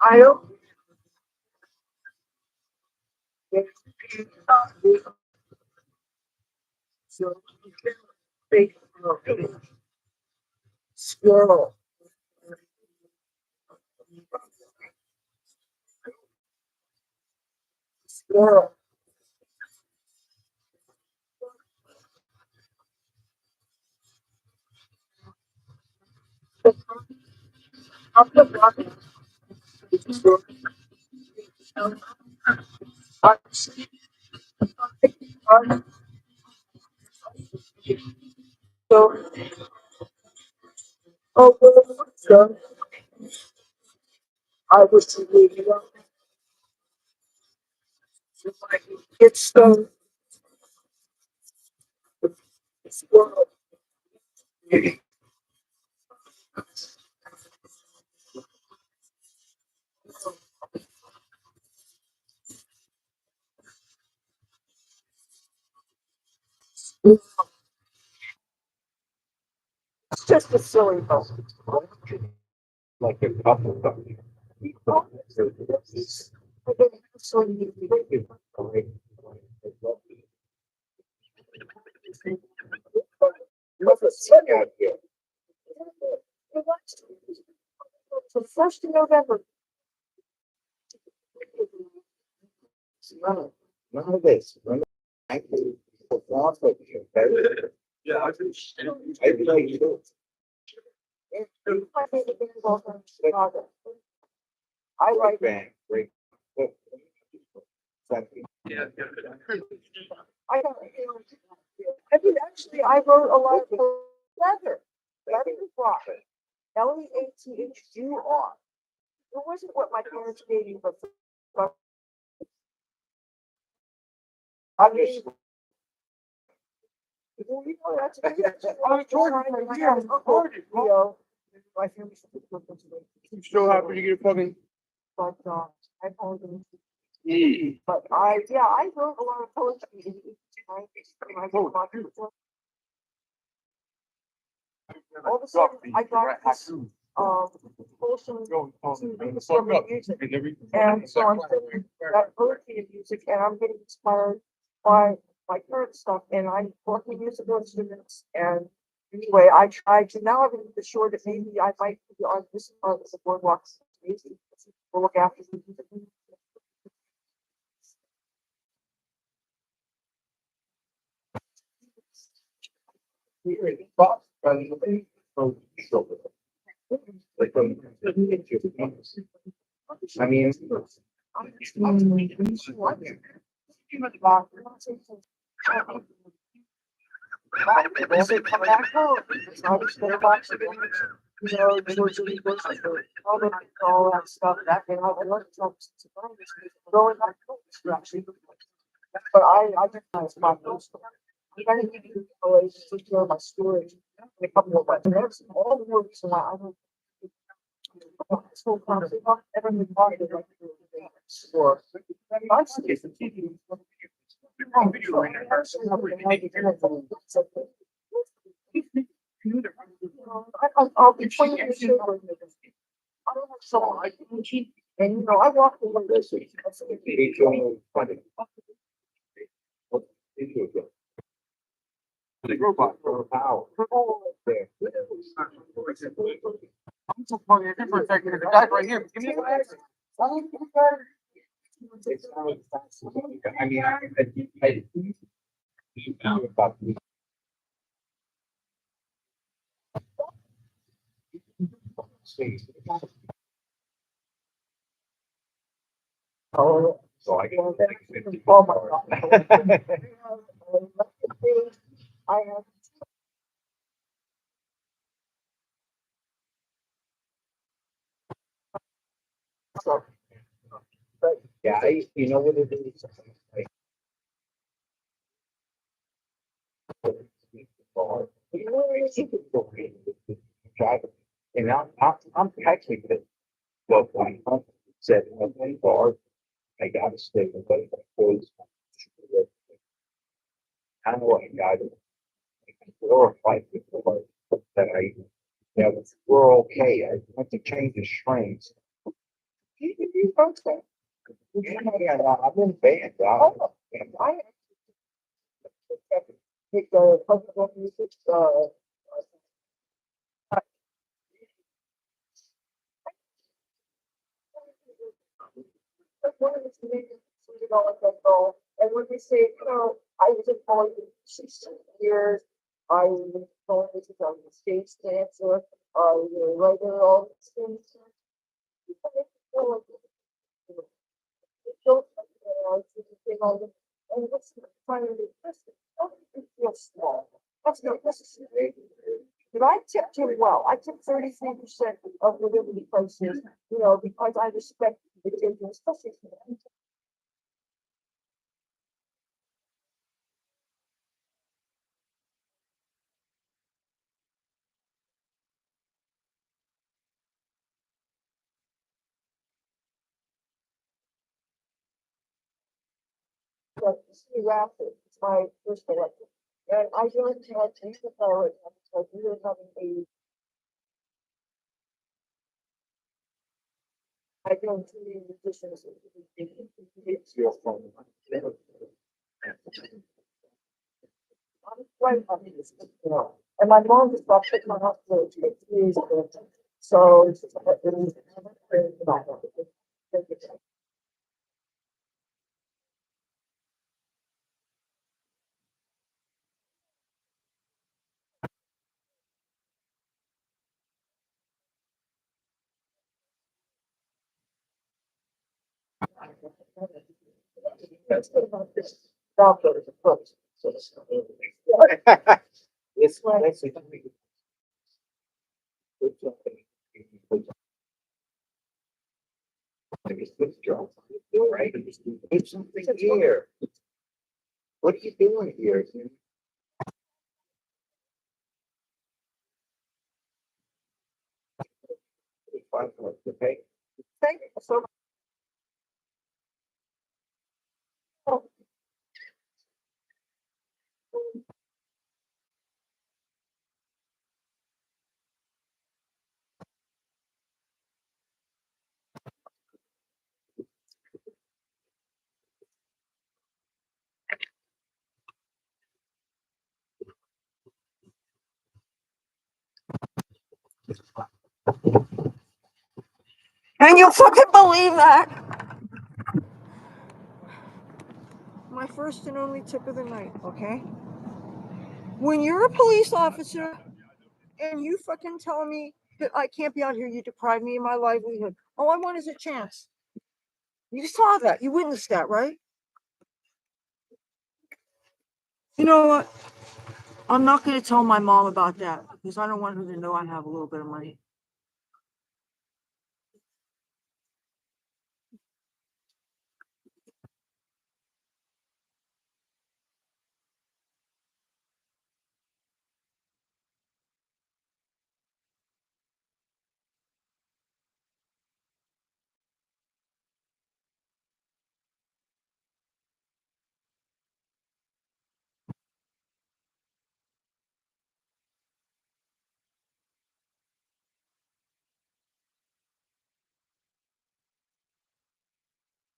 I don't. So big squirrel. Squirrel. I'm the one. So, so I was to leave you up. It's the squirrel. It's just a silly boat. Like a couple of them. What's a sun out here? It's the first of November. None of this. None of I can perform with you. Yeah, I I like you. I like Bang, break. Yeah. I don't. I mean, actually, I wrote a lot of leather. Leather rock. Leathur. It wasn't what my parents gave me, but I mean, well, you know, that's. I told you, yeah, I told you, bro. Leo, my family should be looking to me. I'm so happy to get a fucking. But I apologize. But I wrote a lot of poetry in the 1890s. All of a sudden, I got this compulsion to read some music, and so I'm studying that poetry and music, and I'm getting inspired by my current stuff, and I'm working musical instruments, and anyway, I tried to, now I'm sure that maybe I might be on this part of the Boardwalk. We'll look after the music. I mean, As they come back home, I was gonna watch the games, you know, towards the weekends, all that stuff, that, and I learned from growing up, actually. But I recognize my first. I'm gonna give you a take care of my storage in a couple of months. And that's all the more reason why I don't. This whole concept, ever been part of like. Or. I see it's the TV. I'll be 20 years old. I don't have so I can cheat. And you know, I walk away this week. The robot. Power. There. I'm so funny. I think for a second, the guy's right here. Give me the glasses. I mean, I about Oh, so I can take oh my God. I have. So, but Yeah, you know what it is? Like, driving. And I'm technically Well, my uncle said, okay, Bart, I gotta stay away from boys. I know I got it. Or a fight with the Lord that we're okay. I want to change the strains. You folks that. Yeah, I've been banned. I pick classical music. One of the $60 goal. And when they say, I was employed for 16 years, I was employed as a stage dancer, I was a writer, all these things. People make me feel like, they don't, thing all this, and what's trying to do this, don't make me feel small. That's not necessary. But I tipped him well. I tipped 33% of the Liberty prices, because I respect the children, especially. But City Rapid, it's my first election. And I really can't take the forward because we were having I don't see the musicians. It's your phone. I'm quite happy to speak, And my mom just got put in my hospital 2 years ago. So it's just like, it was crazy about it. That's what about this doctor is a cook. So it's like. Right? It's something here. What are you doing here? Okay. Thank you so much. Can you fucking believe that? My first and only tip of the night, okay? When you're a police officer and you fucking tell me that I can't be out here, you deprive me of my livelihood. All I want is a chance. You saw that. You witnessed that, right? You know what? I'm not going to tell my mom about that because I don't want her to know I have a little bit of money.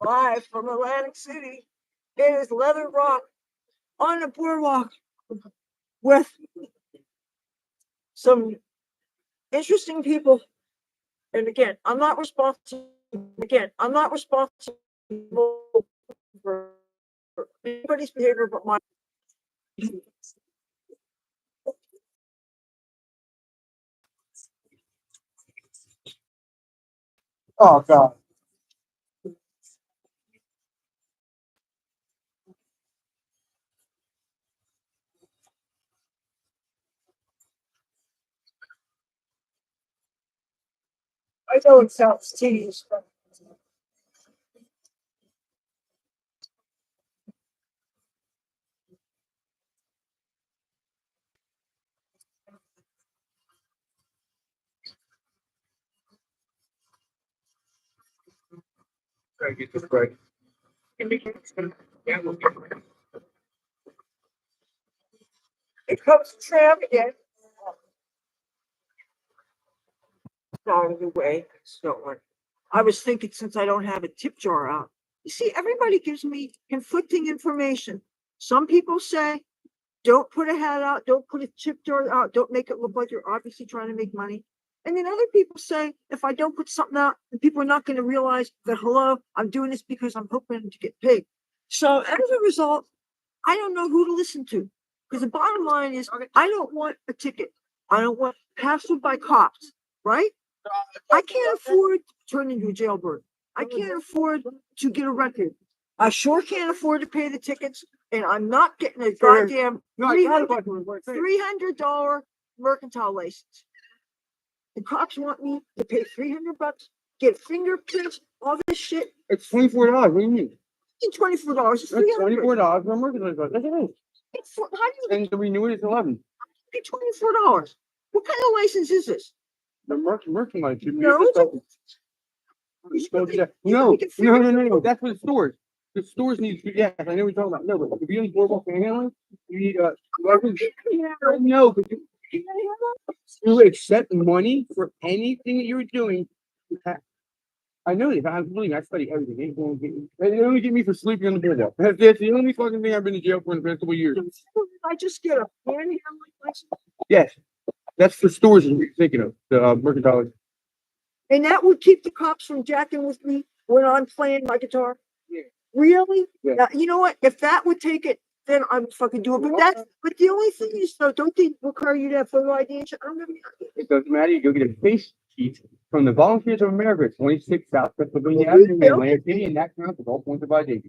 Live from Atlantic City, it is Leathur Rokk on the boardwalk with some interesting people. And again, I'm not responsible. I'm not responsible for anybody's behavior but mine. Oh God. I know it sounds tedious, but Try to get this right. It comes to tram again. Out of the way. So I was thinking, since I don't have a tip jar out, you see, everybody gives me conflicting information. Some people say, don't put a hat out, don't put a tip jar out, don't make it look like you're obviously trying to make money. And then other people say, if I don't put something out, then people are not going to realize that, hello, I'm doing this because I'm hoping to get paid. So as a result, I don't know who to listen to. Because the bottom line is, I don't want a ticket. I don't want hassled by cops, right? I can't afford to turn into a jailbird. I can't afford to get a record. I sure can't afford to pay the tickets, and I'm not getting a goddamn $300 mercantile license. The cops want me to pay $300, get fingerprints, all this shit. It's $24. What do you mean? $24. It's That's $300. $24 for a merchandise. That's it is. How do you And to renew it is 11. pay $24? What kind of license is this? The merchandise. No, it's No. That's for the stores. The stores need to. Yes, I know what you're talking about. No, but if you need Boardwalk panhandling, you need no, but you accept money for anything that you're doing. I know that. I believe I study everything. They only get me for sleeping on the boardwalk. That's the only fucking thing I've been in jail for in the past couple of years. I just get a panhandling license. Yes, that's for stores that you're thinking of. The mercantile. And that would keep the cops from jacking with me when I'm playing my guitar. Yeah. Really? Yeah. Now, you know what? If that would take it, then I would fucking do it. But the only thing is, though, don't they require you to have photo ID and shit? I don't have any ID. It doesn't matter. You go get a face sheet from the Volunteers of America, 26 South Pennsylvania Avenue, in Atlantic City, and that counts as all points of ID.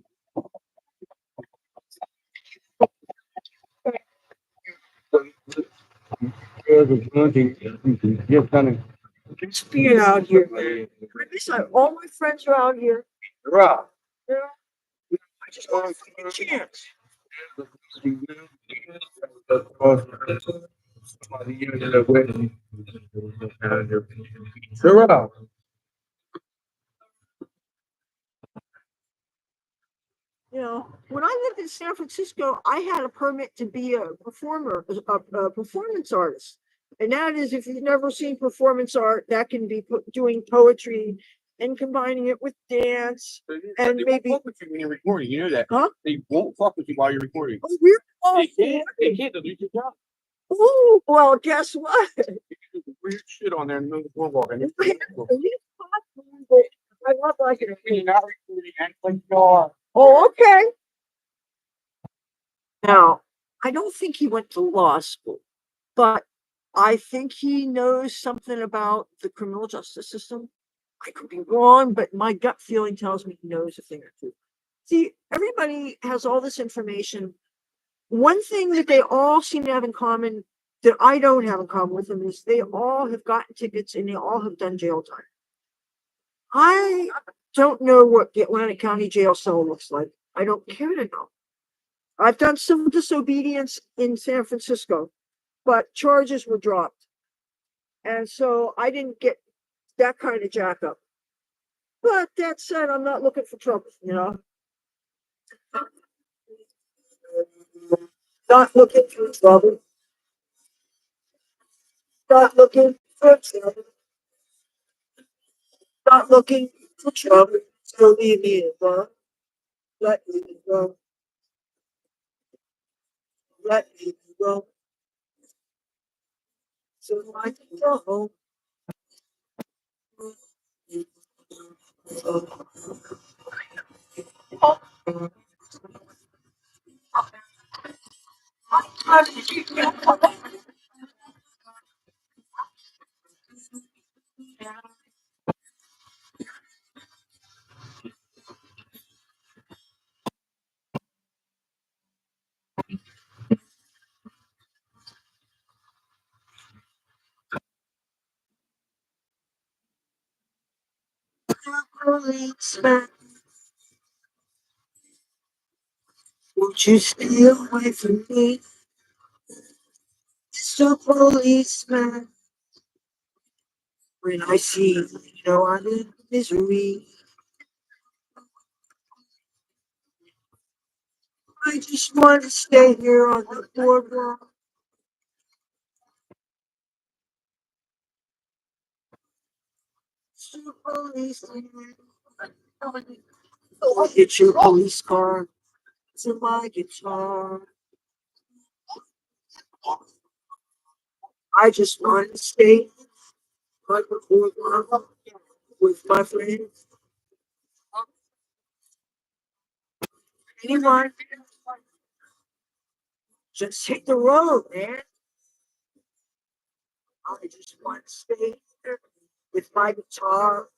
Just being out here, man. All my friends are out here. Hurrah! You know? I just want a fucking chance. Hurrah! You know, when I lived in San Francisco, I had a permit to be a performer, a performance artist. And that is, if you've never seen performance art, that can be doing poetry and combining it with dance. And they maybe won't fuck with you when you're recording. You know that? Huh? They won't fuck with you while you're recording. Oh, we're all They can't. They can't. They'll do your job. Oh, well, guess what? Weird shit on there in the middle of the boardwalk. I love like it. You're not recording, act like you are. Oh, okay. Now, I don't think he went to law school, but I think he knows something about the criminal justice system. I could be wrong, but my gut feeling tells me he knows a thing or two. See, everybody has all this information. One thing that they all seem to have in common that I don't have in common with them is they all have gotten tickets and they all have done jail time. I don't know what the Atlantic County jail cell looks like. I don't care to know. I've done civil disobedience in San Francisco, but charges were dropped. And so I didn't get that kind of jack up. But that said, I'm not looking for trouble, you know? Not looking for trouble. Not looking for trouble. Not looking for trouble. So leave me alone. Let me go. Let me go. So I can go home. Policeman, won't you stay away from me? Mr. Policeman, when I see you know I'm in misery. I just want to stay here on the boardwalk. To police. I'll get your police car to my guitar. I just want to stay on the boardwalk with my friends. Anyone, just hit the road, man. I just want to stay here with my guitar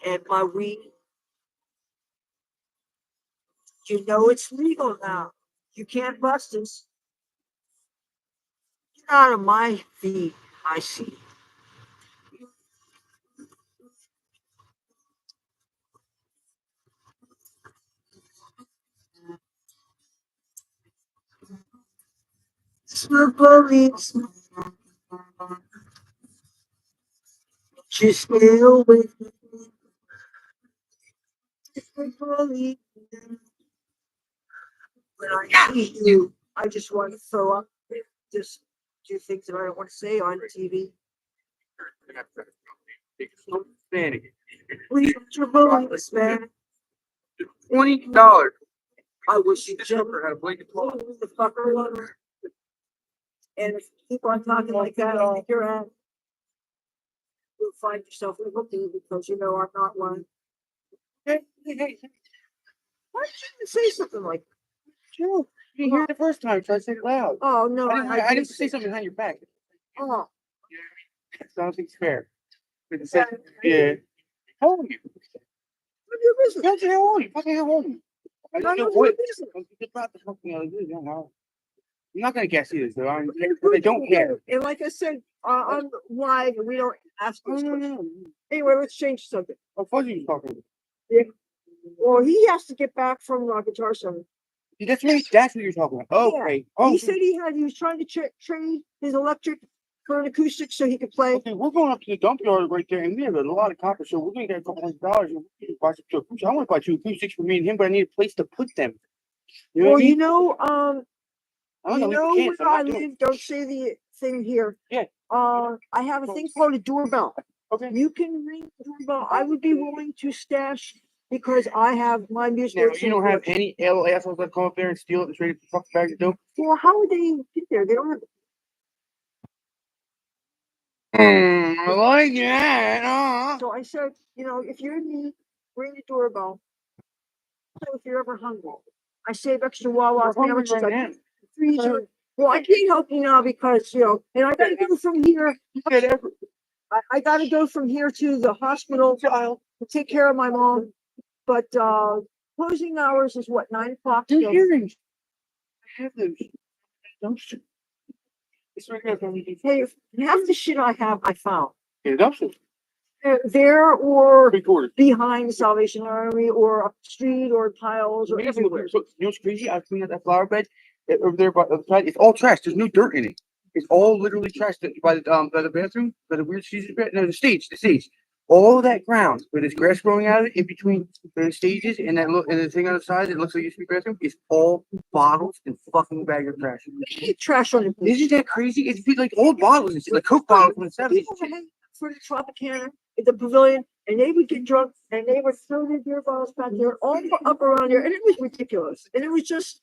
and my weed. You know it's legal now. You can't bust us. Get out of my feet, I see. The police, just stay away from the police. When I see you, I just want to throw up. Just do things that I don't want to say on TV. Leave your police, man. $20. I wish you Never had a blanket cloth. leave the fucker alone. And if you keep on talking like that, I'll kick your ass. You'll find yourself in a booking because you know I'm not one. Hey, hey, hey, Why did you say something like that? Joe, you didn't hear it the first time. Try to say it loud. Oh no, I didn't say something behind your back. Oh, I don't think it's fair. But it said, yeah. How old are you? none of your business. Don't say how old are you? Fucking how old are you? I None don't know of your what. business. It's about the fucking other dude. I'm not gonna guess either, so I don't care. And like I said, I'm live and we don't ask No, those no, questions. no. Anyway, let's change the subject. Oh, Fuzzy was talking. Well, he has to get back from Guitar Center. That's what you're talking about. Okay. Oh, He said he was trying to trade his electric for an acoustic so he could play. okay, we're going up to the dump yard right there, and we have a lot of copper, so we're gonna get a couple $100 and we can buy some two acoustics. I want to buy two acoustics for me and him, but I need a place to put them. You know what I Well, mean? I don't you know. We know can't. where So I I'm not doing live. Don't say the thing here. Yeah. I have a thing called a doorbell. Okay. You can ring the doorbell. I would be willing to stash because I have my music. Now, you don't have any L assholes that come up there and steal it and trade it for fucking bags of dope? Well, how would they get there? They don't have. I like that. So I said, if you're in need, ring the doorbell. So if you're ever hungry, I save extra Wawa We're hungry sandwiches. right I now. put in the freezer. Well, I can't help you now because and I gotta go from here. I gotta go from here to the hospital to take care of my mom. But closing hours is what, 9 o'clock? Your So, earrings. I have those. Dumpster. It's right there. hey, half the shit I have, I found. Yeah, dumpster. There or 3/4. behind the Salvation Army or up the street or piles or everywhere. So, you know what's crazy? I cleaned out that flower bed over there by the side. It's all trash. There's no dirt in it. It's all literally trash by the bathroom, by the weird season bed. No, the stage. All that ground where there's grass growing out of it in between the stages and and the thing on the side that looks like it used to be bathroom is all bottles and fucking bag of trash. Trash on the beach. Isn't that crazy? It's like old bottles and shit, like Coke bottles from the 70s. People would hang for the Tropicana at the pavilion, and they would get drunk, and they would throw their beer bottles back there, all up around there, and it was ridiculous. And it was just,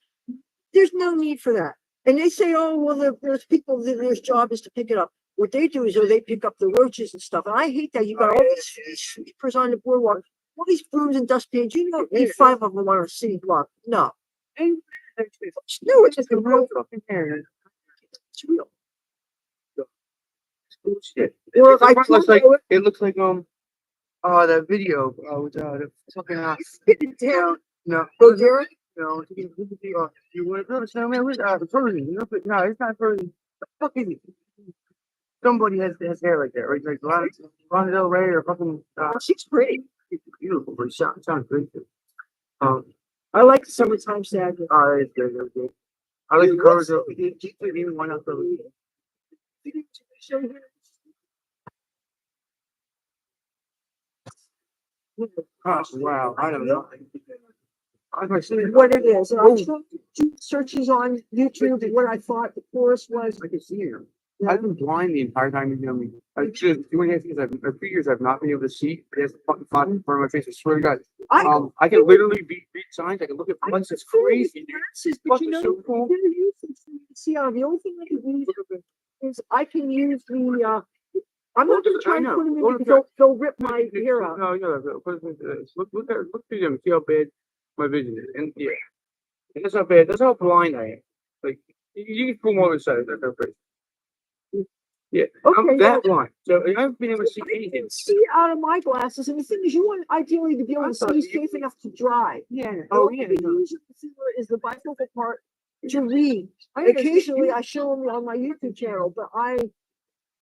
there's no need for that. And they say, oh, well, there's people that their job is to pick it up. What they do is, they pick up the roaches and stuff. And I hate that. You got all these sweepers on the boardwalk, all these brooms and dustpans. You don't need 5 of them on a city block. No. No, it's just a real fucking hair. It's real. Shit. Well, It looks like that video with the fucking Get it down. no Go, Derek. no you want to build a snowman with frozen, no, it's not frozen. The fuck is it? Somebody has hair like that, right? Like Lana Del Rey or fucking She's pretty. it's beautiful, but it sounds great too. I like the summertime sadness. That is good, that was good. I like the colors of even one else. Oh, wow, I don't know. I see it. what it is. And I Oh. tried to do searches on YouTube, and what I thought the chorus was. I can see it. I've been blind the entire time you know me. I just 2.5 years. For 3 years, I've not been able to see. There's fucking fog in front of my face. I swear to God. I can literally read signs. I can look at fonts. It's crazy, dude. Glasses, but Fuck, you it's know, so cool. they're useless for me to see on. The only thing I can use is I can use the. I'm not gonna try and put them in because they'll rip my hair out. No, look through them. See how bad my vision is, and yeah, and that's how bad. That's how blind I am. Like you can pull more inside. That's how crazy. Yeah, I'm Okay, that blind. So I haven't been able to see I anything. can see out of my glasses, and the thing is, you want ideally to be able to see safe enough to drive. Yeah. Oh, Oh yeah. the usual is the bifocal part to read. Occasionally, I show them on my YouTube channel, but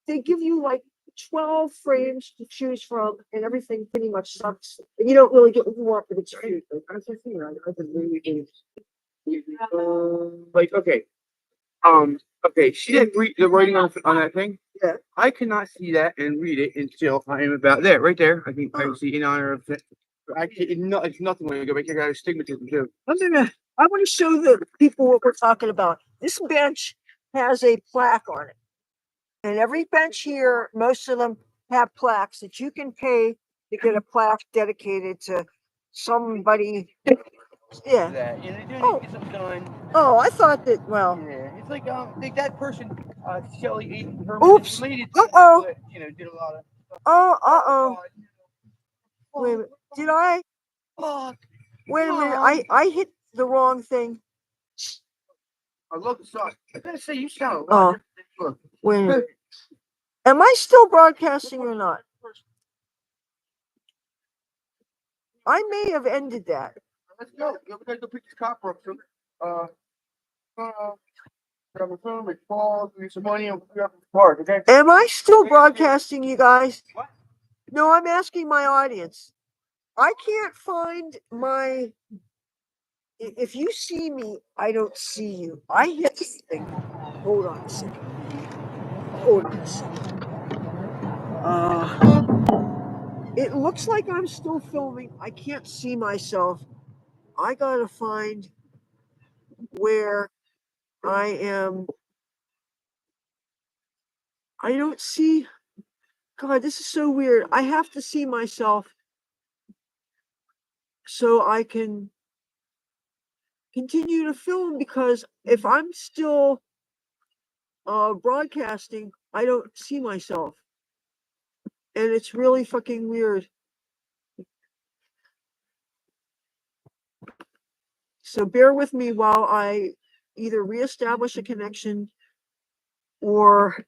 they give you like 12 frames to choose from, and everything pretty much sucks. And you don't really get what you want, but it's cute. Like okay, okay. See that the writing on that thing? Yeah. I cannot see that and read it until I am about there, right there. I can see in honor of that. It's nothing when you go back. I got astigmatism too. I want to show the people what we're talking about. This bench has a plaque on it. And every bench here, most of them have plaques that you can pay to get a plaque dedicated to somebody. Yeah. That you know, doing Oh. get something done. Oh, I thought that, well. Yeah, it's like that person, Shelly Aiden, her Oops. related, Uh-oh. but, you know, did a lot of. Oh, God, wait a minute. Did I? Fuck. Wait a minute. I hit the wrong thing. I love the song. I gotta say, you sound a Oh. lot different. Wait a minute. Am I still broadcasting or not? I may have ended that. Let's go. We gotta go pick this copper up. Grab a phone, make calls, give me some money, and we have to park, okay? Am I still broadcasting, you guys? What? No, I'm asking my audience. I can't find my. If you see me, I don't see you. I hit this thing. Hold on a second. Hold on a second. It looks like I'm still filming. I can't see myself. I gotta find where I am. I don't see. God, this is so weird. I have to see myself so I can continue to film, because if I'm still broadcasting, I don't see myself. And it's really fucking weird. So bear with me while I either reestablish a connection or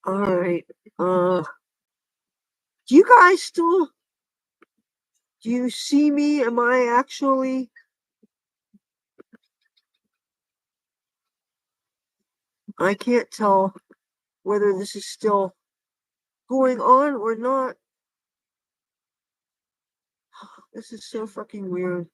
all right. Do you guys still, do you see me? Am I actually? I can't tell whether this is still going on or not. This is so fucking weird.